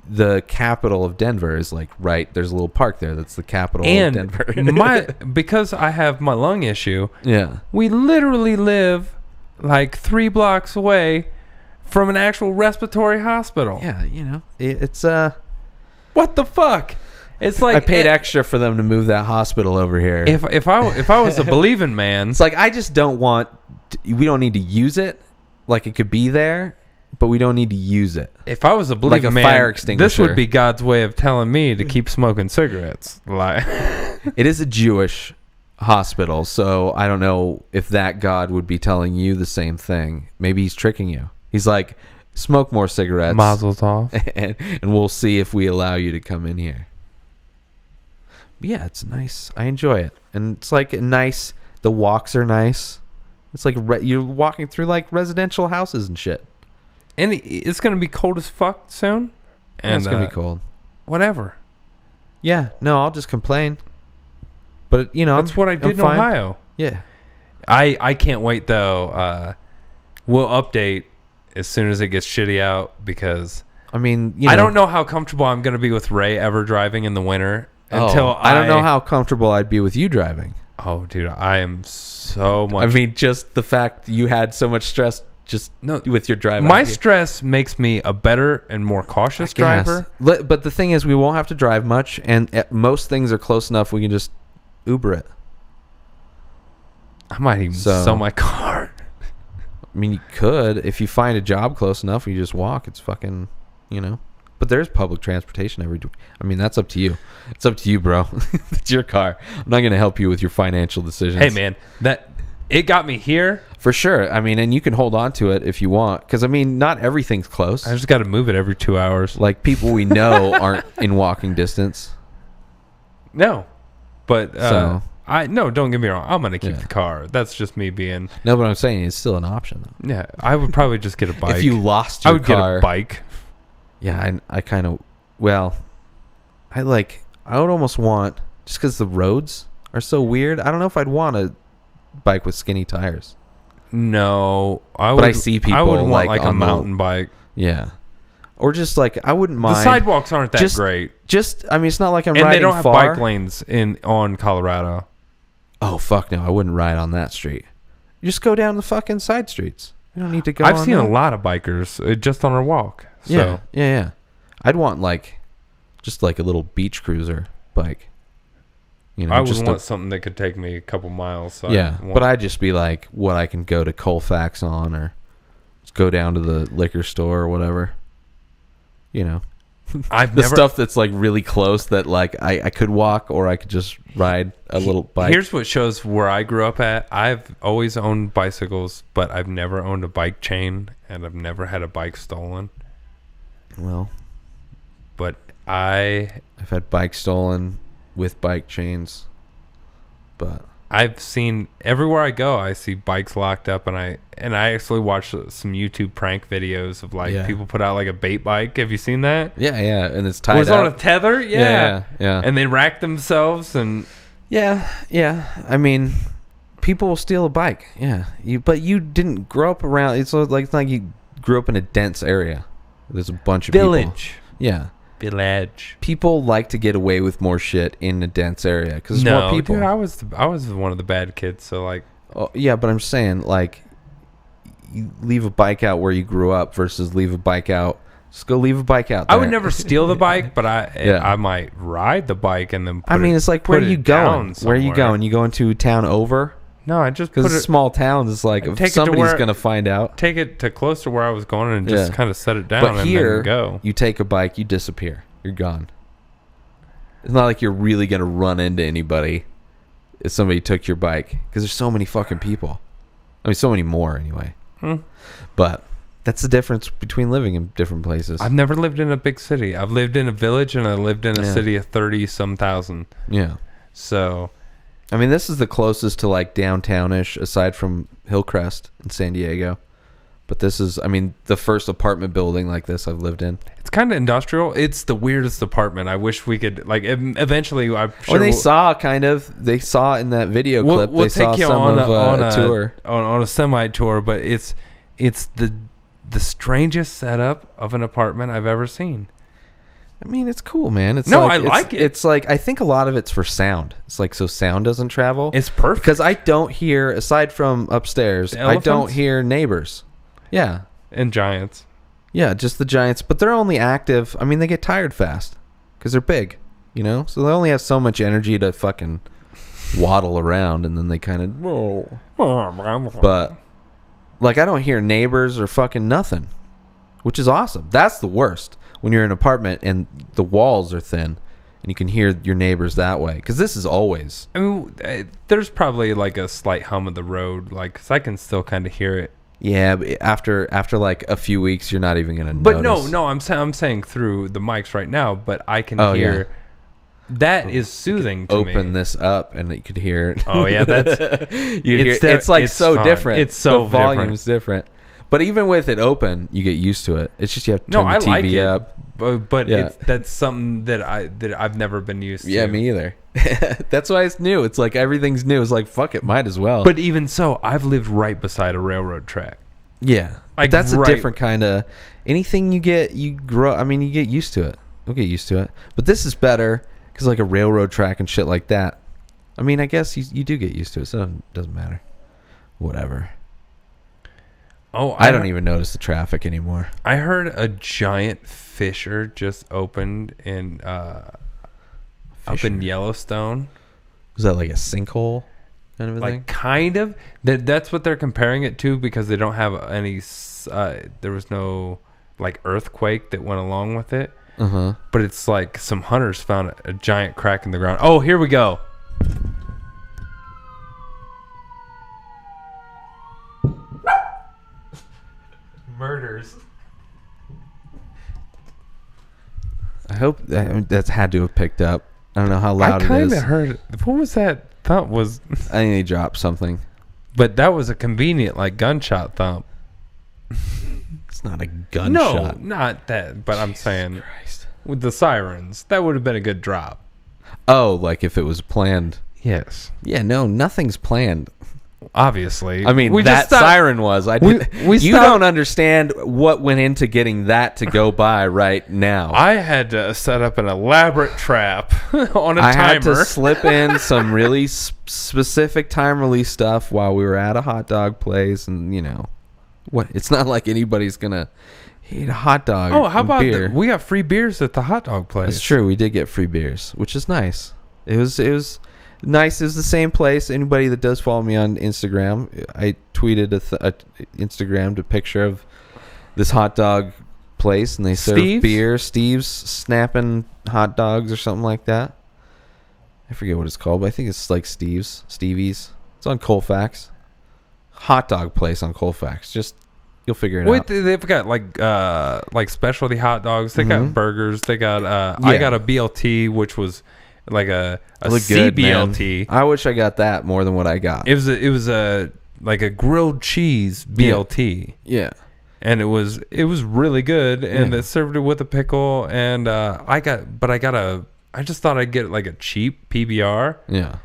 the capital of Denver is like right. There's a little park there. That's the capital And of Denver. because I have my lung issue, Yeah. we literally live like 3 blocks away from an actual respiratory hospital. Yeah. It's What the fuck? It's like I paid extra for them to move that hospital over here. if I was a believing man, It's like I just don't want. We don't need to use it. Like it could be there, but we don't need to use it. if I was a believing a man, fire this extinguisher. would be God's way of telling me to keep smoking cigarettes. Like, It is a Jewish hospital, so I don't know if that God would be telling you the same thing. Maybe he's tricking you. He's like, smoke more cigarettes, mazel tov. and we'll see if we allow you to come in here. But yeah, it's nice. I enjoy it, and it's like nice. The walks are nice. It's like you're walking through like residential houses and shit. And it's gonna be cold as fuck soon. And it's gonna be cold. Whatever. Yeah, no, I'll just complain. But That's what I did in fine. Ohio. Yeah. I can't wait though. We'll update as soon as it gets shitty out because I mean, I don't know how comfortable I'm going to be with Ray ever driving in the winter until I don't know how comfortable I'd be with you driving. Oh, dude, I am so much. I mean, just the fact you had so much stress just No, with your drive. My out here. stress makes me a better and more cautious I guess. driver. But the thing is, we won't have to drive much, and most things are close enough. We can just Uber it. I might even So- sell my car. I mean, you could if you find a job close enough. You just walk. It's fucking, But there's public transportation I mean, that's up to you. It's up to you, bro. It's your car. I'm not gonna help you with your financial decisions. Hey, man, it got me here. For sure. I mean, and you can hold on to it if you want, because I mean, not everything's close. I just got to move it every 2 hours. Like people we know aren't in walking distance. No, but So- no, don't get me wrong. I'm gonna keep Yeah. the car. That's just me being. No, but I'm saying it's still an option. Though. Yeah, I would probably just get a bike. If you lost I your would car, get a bike. yeah, I kind of, I would almost want, just because the roads are so weird, I don't know if I'd want a bike with skinny tires. No, I But would. I see I would people, want like, a on the- mountain bike. Yeah. Or just I wouldn't mind. The sidewalks aren't that just- great, I mean, it's not like I'm and riding they don't have far. bike lanes on Colorado. Oh, fuck no, I wouldn't ride on that street. You just go down the fucking side streets. You don't need to go I've on seen that. a lot of bikers just on our walk. So. Yeah. I'd want just a little beach cruiser bike. I would just want something that could take me a couple miles. So but I'd just be what I can go to Colfax on, or just go down to the liquor store or whatever. I've The never. stuff that's really close that I could walk, or I could just ride a little bike. Here's what shows where I grew up at. I've always owned bicycles, but I've never owned a bike chain, and I've never had a bike stolen. Well, But I've had bikes stolen with bike chains, but seen everywhere I go. I see bikes locked up, and I actually watched some YouTube prank videos of Yeah. people put out a bait bike. Have you seen that? yeah, and it's It tied was on a up. tether. Yeah. Yeah. And they rack themselves and. Yeah. I mean, people will steal a bike. Yeah, but you didn't grow up around. It's like you grew up in a dense area. There's a bunch of people. Yeah. Village. People like to get away with more shit in a dense area because there's more people. Dude, I was one of the bad kids. So Oh, yeah, but I'm saying you leave a bike out where you grew up versus leave a bike out. Just go leave a bike out there. I would never steal the bike, but Yeah. I might ride the bike and then. I mean, it's like, where are you going? Where are you somewhere. going? You going to town over? No, I just put Because it. small towns, it's like take if it to somebody's where- going to find out. Take it to close to where I was going and just Yeah. kind of set it down But and here, then go. you take a bike, you disappear. You're gone. It's not like you're really going to run into anybody if somebody took your bike. Because there's so many fucking people. I mean, so many more anyway. But that's the difference between living in different places. I've never lived in a big city. I've lived in a village and I lived in a Yeah. city of 30-some thousand. Yeah. So I mean, this is the closest to downtownish aside from Hillcrest in San Diego. But this is, the first apartment building like this I've lived in. it's kind of industrial. It's the weirdest apartment. I wish we could eventually. I'm sure They saw in that video we'll clip. They saw take you some on of a a tour. on a semi tour, but it's the strangest setup of an apartment I've ever seen. It's cool, man. It's No, I like it. It's I think a lot of it's for sound. It's so sound doesn't travel. It's perfect because I don't hear, aside from upstairs, The I don't elephants? hear neighbors. Yeah. and giants. Yeah, just the giants. But they're only active. They get tired fast because they're big, So they only have so much energy to fucking waddle around, and then they kind of... But, I don't hear neighbors or fucking nothing, which is awesome. That's the worst, when you're in an apartment and the walls are thin and you can hear your neighbors that way. Because this is always... There's probably a slight hum of the road, 'cause I can still kind of hear it. Yeah, but after a few weeks, you're not even going to But notice. no, I'm saying through the mics right now, but I can Oh, hear... yeah. That is soothing to me. Open this up and you could hear it. Oh, yeah, that's... It's so fun. different. It's so the volume's different. But even with it open, you get used to it. It's just you have to turn the TV like it, up. but Yeah. that's something that I've never been used to. Yeah, me either. That's why it's new. It's everything's new. It's fuck it, might as well. But even so, I've lived right beside a railroad track. yeah, Like, that's a right- different kind of anything you grow. You get used to it. We'll get used to it. But this is better because a railroad track and shit like that. I guess you do get used to it, so it doesn't matter. Whatever. Oh, I don't even notice the traffic anymore. I heard a giant fissure just opened in up in Yellowstone. Was that like a sinkhole kind of a thing? Like kind of. That's what they're comparing it to because they don't have any. There was no like earthquake that went along with it. But it's like some hunters found a giant crack in the ground. Oh, here we go. Murders. I hope that's had to have picked up. I don't know how loud I it kind is. of heard. What was that thump? Was I think they dropped something. but that was a convenient like gunshot thump. It's not a gunshot. No, not that. But I'm saying with the sirens, that would have been a good drop. Oh, like if it was planned. Yes, Yeah, no, nothing's planned. obviously. I mean, we that just stopped- siren was. we you stopped- don't understand what went into getting that to go by right now. I had to set up an elaborate trap on a I timer. had to slip in some really specific time release stuff while we were at a hot dog place, and what? It's not like anybody's gonna eat a hot dog. Oh, how and about beer. we got free beers at the hot dog place? It's true. We did get free beers, which is nice. It was nice. It was the same place. Anybody that does follow me on Instagram, I tweeted a Instagrammed a picture of this hot dog place, and they serve Steve's? beer. Steve's Snapping Hot Dogs or something like that. I forget what it's called, but I think it's like Stevie's. It's on Colfax. Hot dog place on Colfax. Just you'll figure it out. They've got like specialty hot dogs. They got burgers. They got I got a BLT, which was like a Look good, man. CBLT. I wish I got that more than what I got. It was a like a grilled cheese BLT. Yeah. And it was really good, and Yeah. they served it with a pickle. And I just thought I'd get like a cheap PBR, Yeah.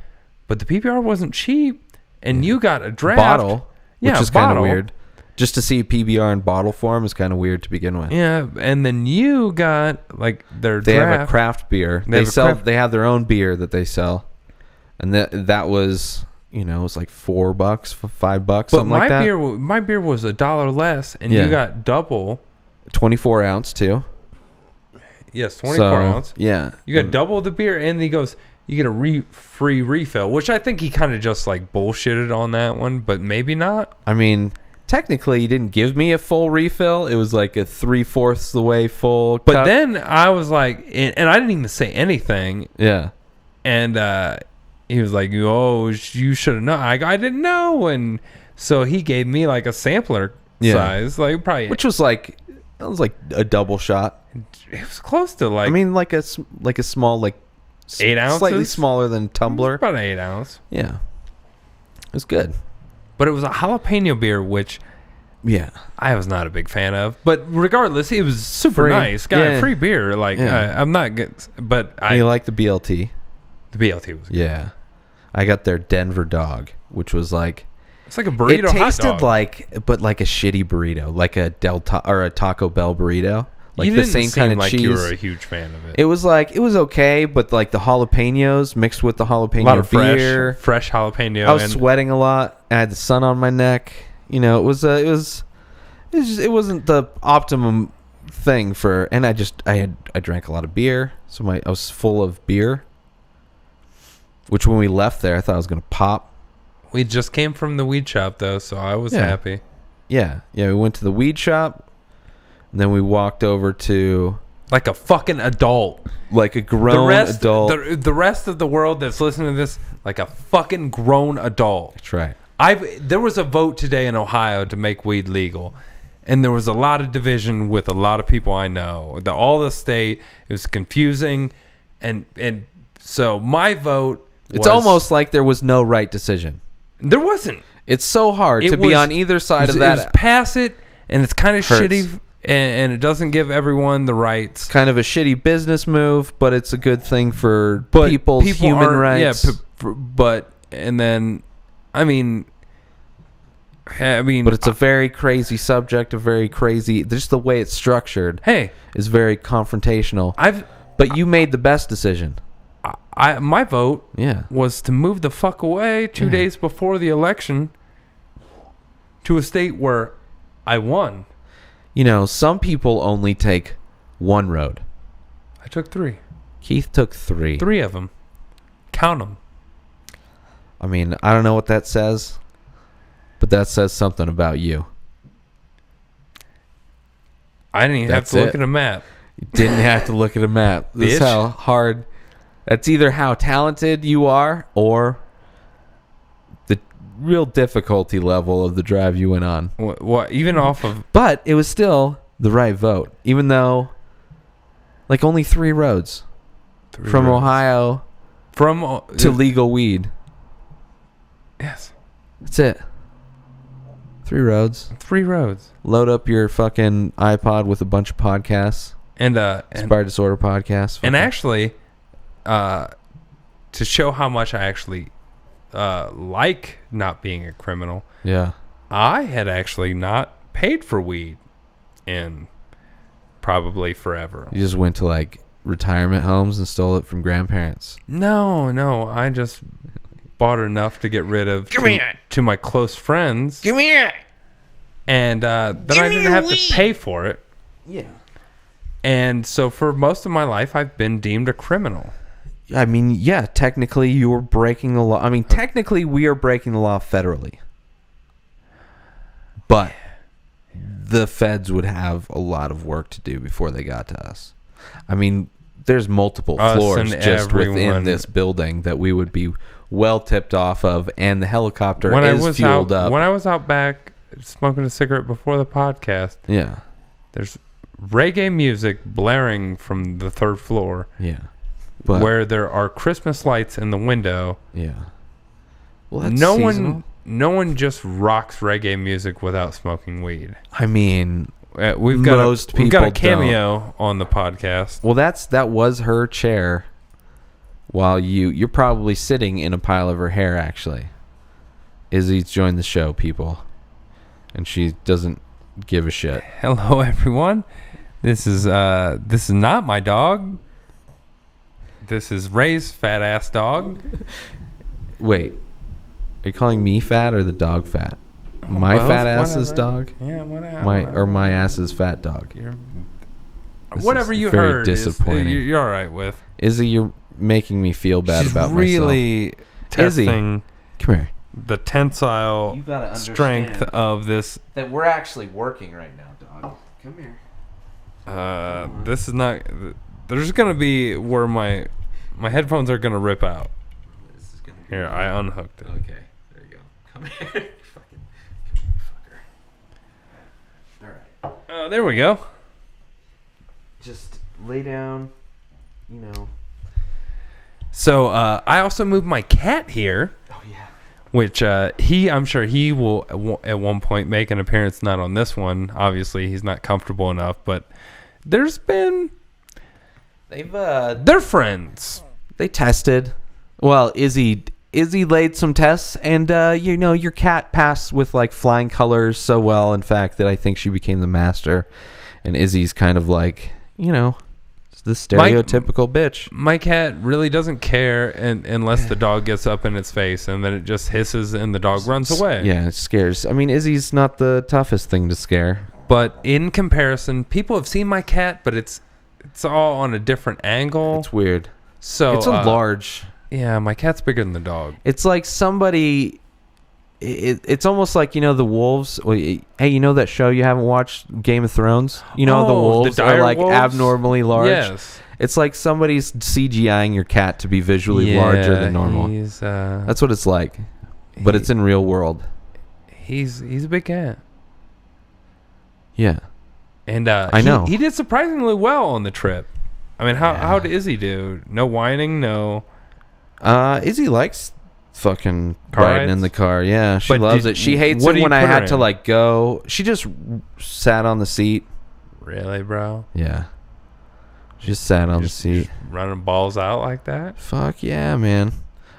but the PBR wasn't cheap. And you got a draft Bottle, which Yeah, is kind of bottle. weird. Just to see PBR in bottle form is kind of weird to begin with. Yeah, and then you got like their They draft. have a craft beer. They have a They have their own beer that they sell, and that was it was like $4, $5, but something like that. my beer was $1 less, and Yeah. you got double. 24 ounce too. Yes, 24 ounce. Yeah, You got double the beer, and he goes, you get a free refill, which I think he kind of just like bullshitted on that one, but maybe not. I mean, technically, he didn't give me a full refill. It was like a 3/4 the way full. But cup. then I was like, and I didn't even say anything, yeah, and he was like, "Oh, you should have known." I didn't know, and so he gave me like a sampler size, like probably, which was like a double shot. it was close to like. I mean, like a small 8 ounces, slightly smaller than tumbler. about an 8 ounce. Yeah, it was good. But it was a jalapeno beer, which Yeah, I was not a big fan of. But regardless, it was super Free. nice. Got Yeah. free beer. Like Yeah. I'm not good, but you like the BLT? the BLT was good. Yeah, I got their Denver dog, which was like It's like a burrito. it tasted hot dog. like a shitty burrito, like a or a Taco Bell burrito, like you the didn't same seem kind of like cheese. you were a huge fan of it. It was okay, but like the jalapenos mixed with the jalapeno A lot of beer. fresh jalapeno. I was and sweating a lot. I had the sun on my neck. It wasn't the optimum thing for. And I drank a lot of beer, so I was full of beer. Which when we left there, I thought I was gonna pop. we just came from the weed shop though, so I was Yeah. happy. Yeah. We went to the weed shop, and then we walked over to Like a fucking adult. like a grown adult. The rest of the world that's listening to this, like a fucking grown adult. That's right. There was a vote today in Ohio to make weed legal, and there was a lot of division with a lot of people I know. All the state, it was confusing, and so my vote. It's almost like there was no right decision. There wasn't. It's so hard to be was- on either side of It that. was pass it, and it's kind of Hurts. shitty, and it doesn't give everyone the rights. Kind of a shitty business move, but it's a good thing for But people's people human aren't- rights. Yeah, but and then, I mean, But it's a very crazy subject, just the way it's structured hey, is very confrontational. I've But you made the best decision. my vote Yeah. was to move the fuck away 2 days before the election to a state where I won. You know, some people only take one road. I took 3. Keith took 3. 3 of them. Count them. I mean, I don't know what that says, but that says something about you. I didn't even have to look at a map. You didn't have to look at a map. This is Bitch. how hard. That's either how talented you are or the real difficulty level of the drive you went on. What? Even off of... But it was still the right vote, even though, like, only 3 roads from roads. Ohio From... to legal weed. Yes. That's it. 3 roads. 3 roads. Load up your fucking iPod with a bunch of podcasts. And Inspired Disorder podcasts. and actually, to show how much I actually like not being a criminal, Yeah. I had actually not paid for weed in probably forever. You just went to, like, retirement homes and stole it from grandparents. No, I just bought enough to get rid of to my close friends. Give me it. And then I didn't have to pay for it. Yeah. And so for most of my life, I've been deemed a criminal. I mean, yeah, technically you were breaking the law. I mean, technically we are breaking the law federally. But the feds would have a lot of work to do before they got to us. I mean, there's multiple Us floors and just within everyone. this building that we would be well tipped off of, and the helicopter is fueled up. When I was out back smoking a cigarette before the podcast, Yeah. there's reggae music blaring from the 3rd floor, Yeah. But where there are Christmas lights in the window. yeah. Well, that's No seasonal. one just rocks reggae music without smoking weed. I mean, We've got Most we've got a people cameo on the podcast. well, that was her chair. While you're probably sitting in a pile of her hair. Actually, Izzy's joined the show, people, and she doesn't give a shit. Hello, everyone. This is not my dog. This is Ray's fat ass dog. Wait, are you calling me fat or the dog fat? My Both, fat ass's whatever. dog? Yeah, whatever. My ass's fat dog? This Whatever is you very heard, disappointing. you're all right with. Izzy, you're making me feel bad She's about really myself. testing Come here. the tensile You gotta strength understand. of this. That we're actually working right now, dog. Come here. This is not. There's gonna be where my headphones are gonna rip out. This is gonna be Here, I unhooked it. Okay, there you go. Come here. Fucking fucker. All right. There we go. Just lay down, you know. So I also moved my cat here, Oh, yeah. which I'm sure he will at one point make an appearance. Not on this one, obviously he's not comfortable enough. But there's been they're friends. They tested. Well, Izzy laid some tests, and you know, your cat passed with like flying colors so well, in fact, that I think she became the master. And Izzy's kind of like, you know, the stereotypical bitch. My cat really doesn't care unless the dog gets up in its face, and then it just hisses and the dog runs away. Yeah, it scares. I mean, Izzy's not the toughest thing to scare. But in comparison, people have seen my cat, but it's all on a different angle. It's weird. So It's a large. Yeah, my cat's bigger than the dog. It's like somebody. It's almost like, you know, the wolves. Hey, you know that show you haven't watched, Game of Thrones? You know, the wolves the are dire like wolves? abnormally large. Yes. It's like somebody's CGIing your cat to be visually larger than normal. He's That's what it's like, but it's in real world. he's a big cat. Yeah. And I know. He did surprisingly well on the trip. I mean, how did Izzy do? No whining, no. Izzy likes fucking Car riding in rides? the car. Yeah, she But loves it. She hates what it do you when I put her had to in? like go. She just sat on the seat. Really, bro? Yeah. Just sat on the seat. Just running balls out like that? Fuck yeah, man.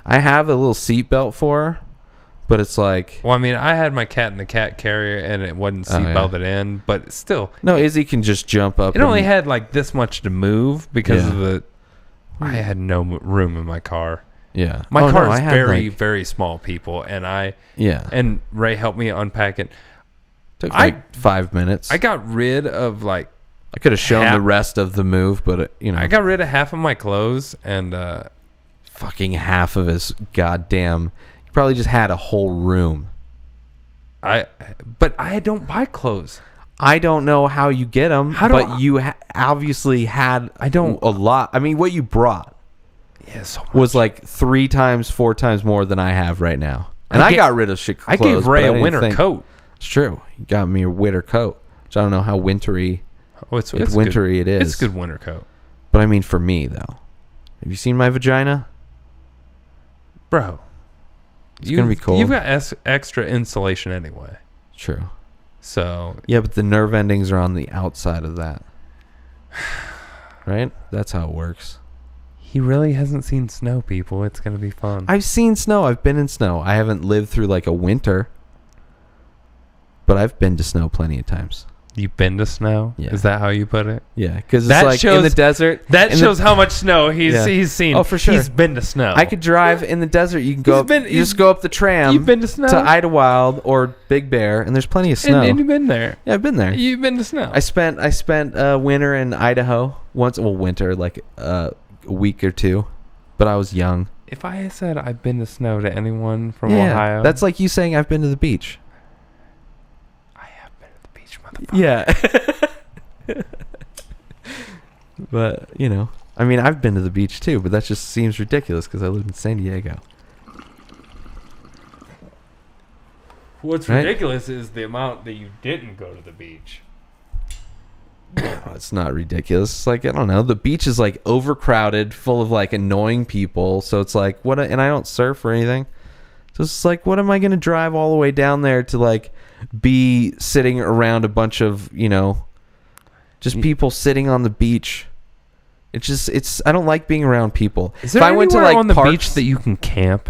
I have a little seat belt for her, but it's like, Well, I mean, I had my cat in the cat carrier, and it wasn't Oh, yeah. seatbelted in, but still, no, Izzy can just jump up. it only and- had like this much to move because Yeah. of the. I had no room in my car. Yeah. My Oh, car no, is I had, very, like- very small, people, and Yeah. and Ray helped me unpack it. Took like 5 minutes. I got rid of I could have shown half- the rest of the move, but I got rid of half of my clothes and fucking half of his goddamn. He probably just had a whole room. but I don't buy clothes. I don't know how you get them, but you obviously had. I don't a lot. I mean, what you brought so was like 3 times, 4 times more than I have right now. And I got rid of shit clothes. I gave Ray a winter coat. It's true. You got me a winter coat, which I don't know how wintry. It's wintry good. it is. It's a good winter coat. But I mean, for me though, have you seen my vagina, bro? It's gonna be cold. You've got extra insulation anyway. True. So yeah, but the nerve endings are on the outside of that, right? That's how it works. He really hasn't seen snow, people. It's gonna be fun. I've seen snow. I've been in snow. I haven't lived through like a winter, but I've been to snow plenty of times. You've been to snow? Yeah. Is that how you put it? Yeah, because it's That like in shows- the desert. That in shows the, how much snow he's seen. Oh, for sure. He's been to snow. I could drive in the desert. You can go. You just go up the tram. You've been to snow? to Idlewild or Big Bear, and there's plenty of snow. And you've been there. Yeah, I've been there. You've been to snow. I spent winter in Idaho once. Well, winter like a week or two, but I was young. If I had said I've been to snow to anyone from Yeah, Ohio, that's like you saying I've been to the beach. I have been to the beach, motherfucker. Yeah. But I mean, I've been to the beach too, but that just seems ridiculous because I live in San Diego. What's Right? ridiculous is the amount that you didn't go to the beach. Oh, it's not ridiculous. It's like, I don't know. The beach is like overcrowded, full of like annoying people. So it's like, and I don't surf or anything. So it's like, what am I going to drive all the way down there to like be sitting around a bunch of, just people sitting on the beach? I don't like being around people. Is there if I went to anywhere like on the parks, beach that you can camp?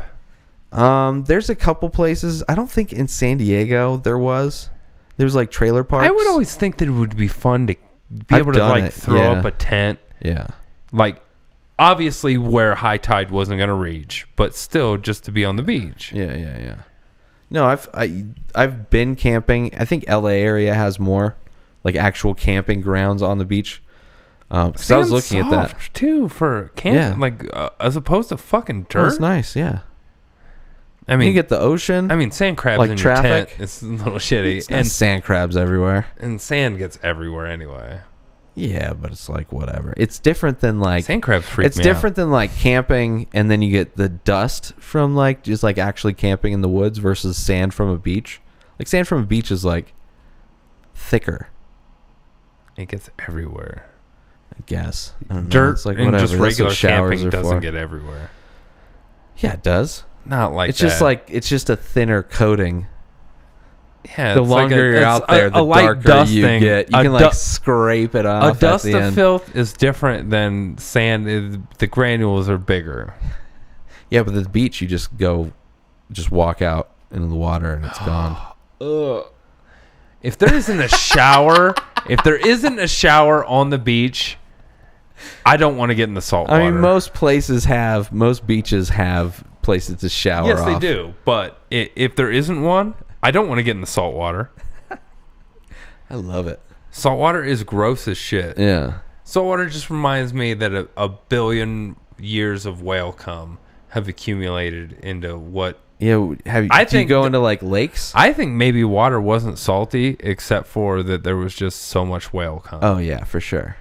there's a couple places. I don't think in San Diego there was like trailer parks. I would always think that it would be fun to be I've able to done like it, throw yeah. up a tent. Yeah. Like, obviously where high tide wasn't going to reach, but still just to be on the beach. Yeah. No, I've been camping. I think LA area has more like actual camping grounds on the beach. Because I was looking at that too for camping, Yeah. like as opposed to fucking dirt. Oh, it's nice, yeah. I mean, You get the ocean. I mean, sand crabs like in traffic. your tent. It's a little shitty, and sand crabs everywhere. and sand gets everywhere anyway. Yeah, but it's like whatever. It's different than like Sand crabs freak It's me different than like camping, and then you get the dust from like just like actually camping in the woods versus sand from a beach. Like sand from a beach is like thicker, out. It gets everywhere. I guess. I don't know. Dirt It's like and whatever. just That's what regular showers camping are doesn't for. get everywhere. Yeah, it does. Not like It's that. just like it's just a thinner coating. yeah, The it's like longer you're it's out there, the light darker you dusting. get. You A can like scrape it off. a dust at the of end. filth is different than sand. The granules are bigger. Yeah, but at the beach, you just walk out into the water and it's gone. Ugh. If there isn't a shower, on the beach, I don't want to get in the salt water. I mean, most beaches have places to shower. yes, off. they do. But if there isn't one, I don't want to get in the salt water. I love it. Salt water is gross as shit. Yeah. Salt water just reminds me that a billion years of whale cum have accumulated into what. Yeah. Do you go into like lakes? I think maybe water wasn't salty, except for that there was just so much whale cum. Oh yeah, for sure.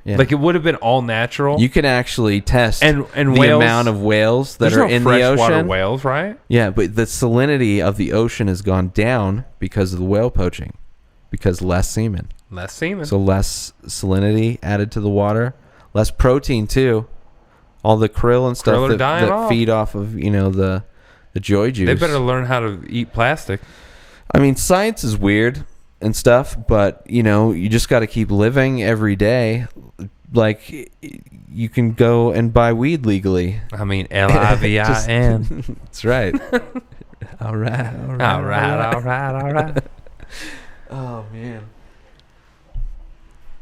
Yeah. Like it would have been all natural. You can actually test and the whales, amount of whales that there's are no in the freshwater ocean. whales, right? Yeah, but the salinity of the ocean has gone down because of the whale poaching, because less semen. Less semen. So less salinity added to the water, less protein too. All the krill and stuff Krill are dying that off. feed off of the joy juice. They better learn how to eat plastic. I mean, science is weird and stuff, but you just got to keep living every day. Like you can go and buy weed legally. I mean, LIVIN. That's right. All right. Oh man.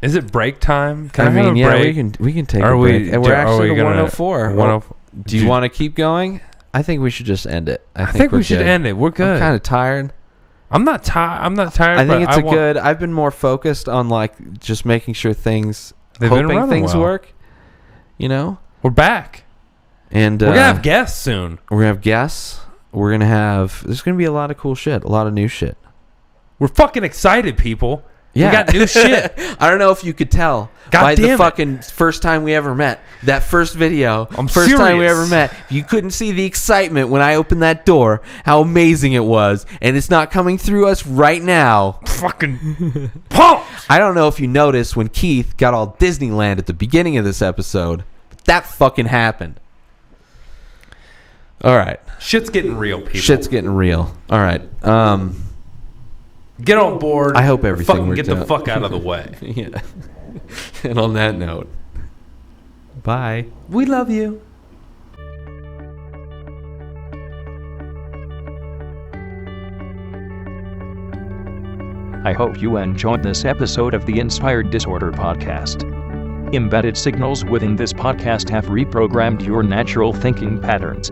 Is it break time? Can I I have mean, a yeah, break? we can take Are a break. we- And we're are actually we to gonna- 104. Do you want to keep going? I think we should just end it. I think we're we should good. end it. We're good. I'm kind of tired. I'm not tired. I'm not tired. I think but it's good. I've been more focused on like just making sure things, They've been hoping running things well. work. You know, We're back. and We're gonna have guests soon. we're gonna have guests. We're gonna have. There's gonna be a lot of cool shit. A lot of new shit. We're fucking excited, people. Yeah. We got new shit. I don't know if you could tell God by damn the it. fucking first time we ever met. That first video. I'm first time we serious. ever met. You couldn't see the excitement when I opened that door. How amazing it was, and it's not coming through us right now. Fucking pumped. I don't know if you noticed when Keith got all Disneyland at the beginning of this episode, but that fucking happened. All right, Shit's getting real, people. shit's getting real. All right, Get on board. I hope everything fucking worked get the out. fuck out of the way. yeah. And on that note, bye. We love you. I hope you enjoyed this episode of the Inspired Disorder podcast. Embedded signals within this podcast have reprogrammed your natural thinking patterns.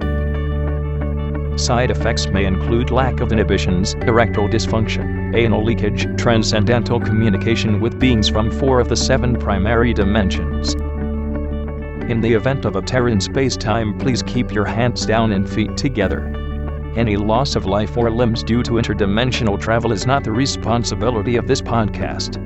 Side effects may include lack of inhibitions, erectile dysfunction, anal leakage, transcendental communication with beings from 4 of the 7 primary dimensions. In the event of a tear in space-time, please keep your hands down and feet together. Any loss of life or limbs due to interdimensional travel is not the responsibility of this podcast.